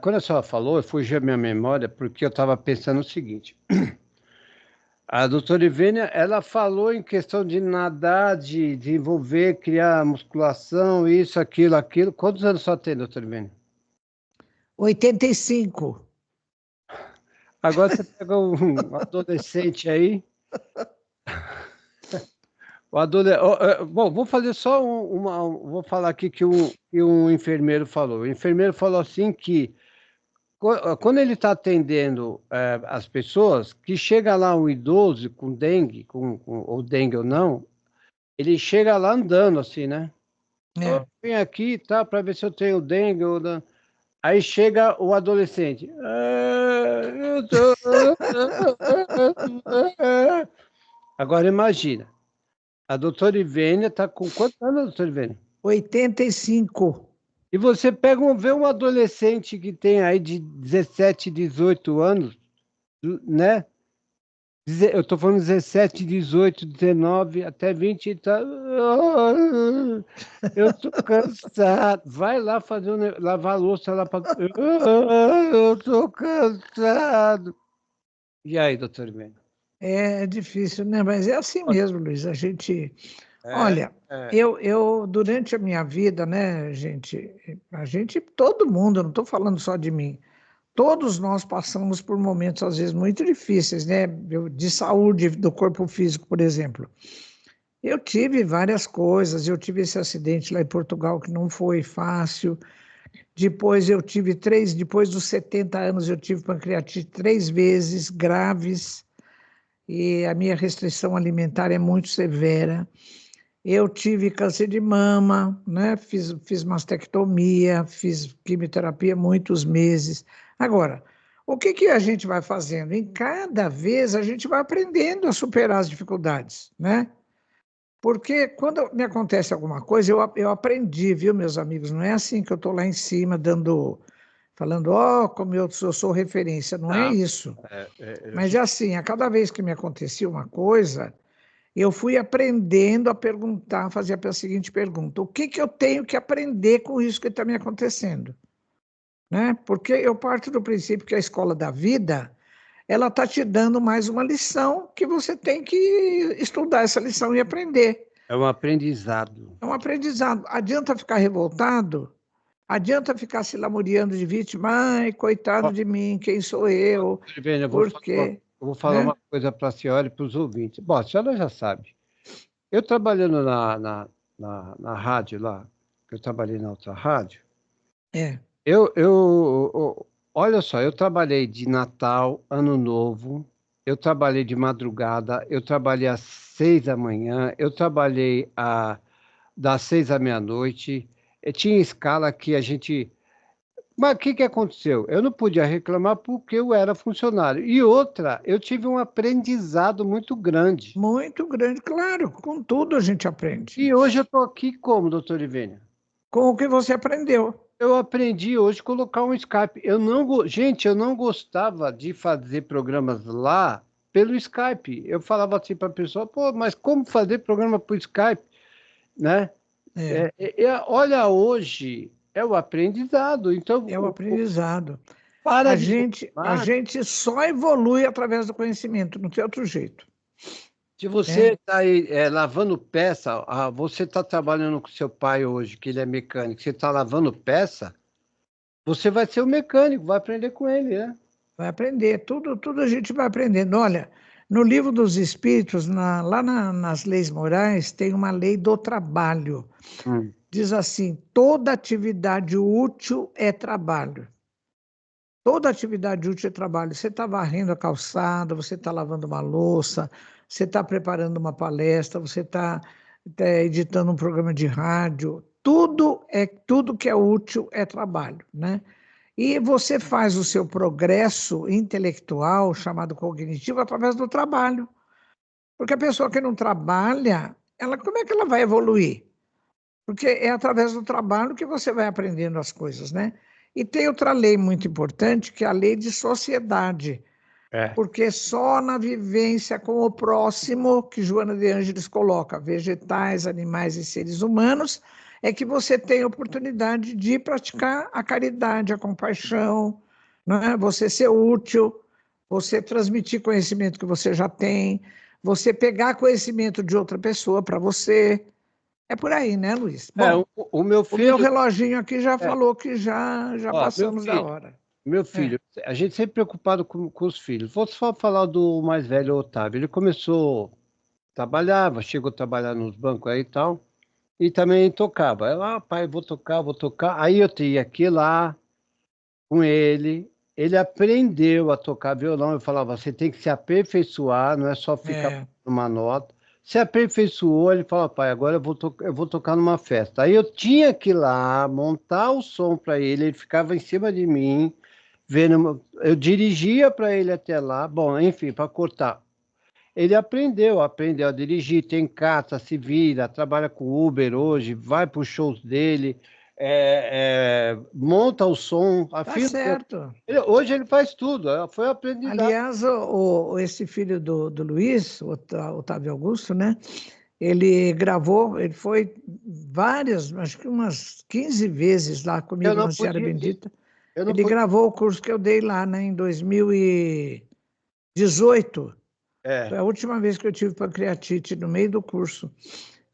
quando a senhora falou, eu fugi a minha memória, porque eu estava pensando o seguinte. A doutora Ivênia, ela falou em questão de nadar, de desenvolver, criar musculação, isso, aquilo. Quantos anos só tem, doutora Ivênia? 85. Agora você pega um adolescente aí. Bom, vou fazer só vou falar aqui que um enfermeiro falou. O enfermeiro falou assim que quando ele está atendendo as pessoas, que chega lá um idoso com dengue, ou dengue ou não, ele chega lá andando assim, né? É. Vem aqui, tá, para ver se eu tenho dengue ou não. Aí chega o adolescente. Eu tô... Agora imagina. A doutora Ivênia está com quantos anos, doutora Ivênia? 85. E você vê um adolescente que tem aí de 17, 18 anos, né? Eu estou falando 17, 18, 19, até 20, tá... Eu estou cansado. Vai lá lavar a louça lá para... Eu estou cansado. E aí, doutor Ivênia? É difícil, né? Mas é assim mesmo, Luiz. A gente. Olha, eu durante a minha vida, né, a gente, todo mundo, eu não estou falando só de mim, todos nós passamos por momentos, às vezes, muito difíceis, né? De saúde do corpo físico, por exemplo. Eu tive várias coisas, eu tive esse acidente lá em Portugal que não foi fácil. Depois depois dos 70 anos, eu tive pancreatite 3 vezes, graves, e a minha restrição alimentar é muito severa. Eu tive câncer de mama, né? Fiz mastectomia, fiz quimioterapia muitos meses. Agora, o que a gente vai fazendo? Em cada vez a gente vai aprendendo a superar as dificuldades, né? Porque quando me acontece alguma coisa, eu aprendi, viu, meus amigos? Não é assim que eu estou lá em cima falando, como eu sou referência, não é isso. Mas é assim, a cada vez que me acontecia uma coisa, eu fui aprendendo a perguntar, fazer a seguinte pergunta: o que eu tenho que aprender com isso que está me acontecendo? Né? Porque eu parto do princípio que a escola da vida, ela está te dando mais uma lição que você tem que estudar essa lição e aprender. É um aprendizado. É um aprendizado. Adianta ficar revoltado? Adianta ficar se lamuriando de vítima? Ai, coitado de mim, quem sou eu? Por quê? Eu vou falar uma coisa para a senhora e para os ouvintes. Bom, a senhora já sabe. Eu trabalhando na rádio lá, eu trabalhei na outra rádio. Olha só, eu trabalhei de Natal, Ano Novo, eu trabalhei de madrugada, eu trabalhei às 6 da manhã, eu trabalhei das 6 à meia-noite. Tinha escala que a gente... Mas o que aconteceu? Eu não podia reclamar porque eu era funcionário. E outra, eu tive um aprendizado muito grande. Muito grande, claro. Com tudo a gente aprende. E hoje eu estou aqui como, doutor Ivênia? Com o que você aprendeu. Eu aprendi hoje a colocar um Skype. Gente, eu não gostava de fazer programas lá pelo Skype. Eu falava assim para a pessoa, pô, mas como fazer programa por Skype? Né? Olha, hoje é o aprendizado. Então, é o aprendizado. A gente só evolui através do conhecimento, não tem outro jeito. Se você está aí lavando peça, você está trabalhando com seu pai hoje, que ele é mecânico, você está lavando peça, você vai ser o mecânico, vai aprender com ele, né? Vai aprender, tudo a gente vai aprendendo. Olha, no Livro dos Espíritos, nas leis morais, tem uma lei do trabalho. Diz assim, toda atividade útil é trabalho. Toda atividade útil é trabalho. Você está varrendo a calçada, você está lavando uma louça, você está preparando uma palestra, você está editando um programa de rádio. Tudo que é útil é trabalho, né? E você faz o seu progresso intelectual, chamado cognitivo, através do trabalho. Porque a pessoa que não trabalha, como é que ela vai evoluir? Porque é através do trabalho que você vai aprendendo as coisas, né? E tem outra lei muito importante, que é a lei de sociedade. Porque só na vivência com o próximo, que Joana de Ângeles coloca, vegetais, animais e seres humanos, é que você tem a oportunidade de praticar a caridade, a compaixão, né? Você ser útil, você transmitir conhecimento que você já tem, você pegar conhecimento de outra pessoa para você. É por aí, né, Luiz? Bom, o meu filho... O meu reloginho aqui já falou que já passamos da hora. Meu filho, a gente sempre preocupado com os filhos. Vou só falar do mais velho, Otávio. Ele começou, chegou a trabalhar nos bancos aí e tal, e também tocava. Eu, pai, vou tocar. Aí eu tinha que ir lá com ele. Ele aprendeu a tocar violão. Eu falava, você tem que se aperfeiçoar, não é só ficar numa nota. Se aperfeiçoou, ele falou, pai, agora eu vou tocar numa festa. Aí eu tinha que ir lá, montar o som para ele ficava em cima de mim, eu dirigia para ele até lá, bom, enfim, para cortar. Ele aprendeu a dirigir, tem carta, se vira, trabalha com Uber hoje, vai para os shows dele, monta o som. Certo. Hoje ele faz tudo, foi aprendizado. Aliás, esse filho do Luiz, o Otávio Augusto, né? Ele foi acho que umas 15 vezes lá comigo na Seara Bendita. Ele gravou o curso que eu dei lá, né, em 2018. Foi a última vez que eu tive pancreatite no meio do curso.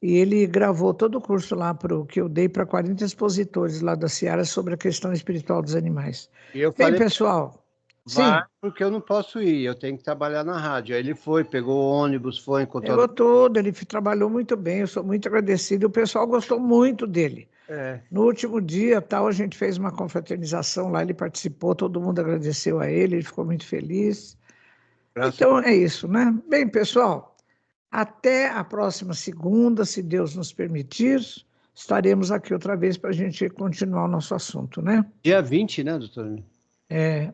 E ele gravou todo o curso lá que eu dei para 40 expositores lá da Seara sobre a questão espiritual dos animais. Bem, pessoal... Vai, porque eu não posso ir, eu tenho que trabalhar na rádio. Aí ele pegou o ônibus, encontrou... Pegou tudo, ele trabalhou muito bem, eu sou muito agradecido. O pessoal gostou muito dele. No último dia, a gente fez uma confraternização lá, ele participou, todo mundo agradeceu a ele ficou muito feliz. Então é isso, né? Bem, pessoal, até a próxima segunda, se Deus nos permitir, estaremos aqui outra vez para a gente continuar o nosso assunto, né? Dia 20, né, doutor?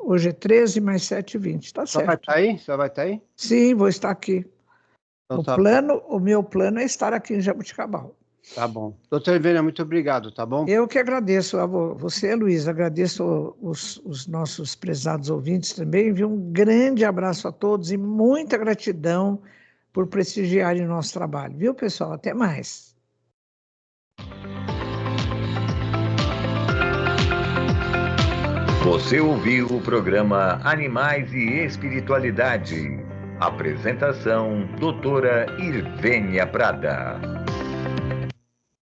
Hoje é 13 mais 7, 20, tá certo. Só vai estar aí? Sim, vou estar aqui. Então, o meu plano é estar aqui em Jabuticabal. Tá bom. Doutor Ivênia, muito obrigado, tá bom? Eu que agradeço a você, Luiz, agradeço os nossos prezados ouvintes também, envio um grande abraço a todos e muita gratidão por prestigiarem o nosso trabalho, viu, pessoal? Até mais. Você ouviu o programa Animais e Espiritualidade. Apresentação, doutora Irvênia Prada.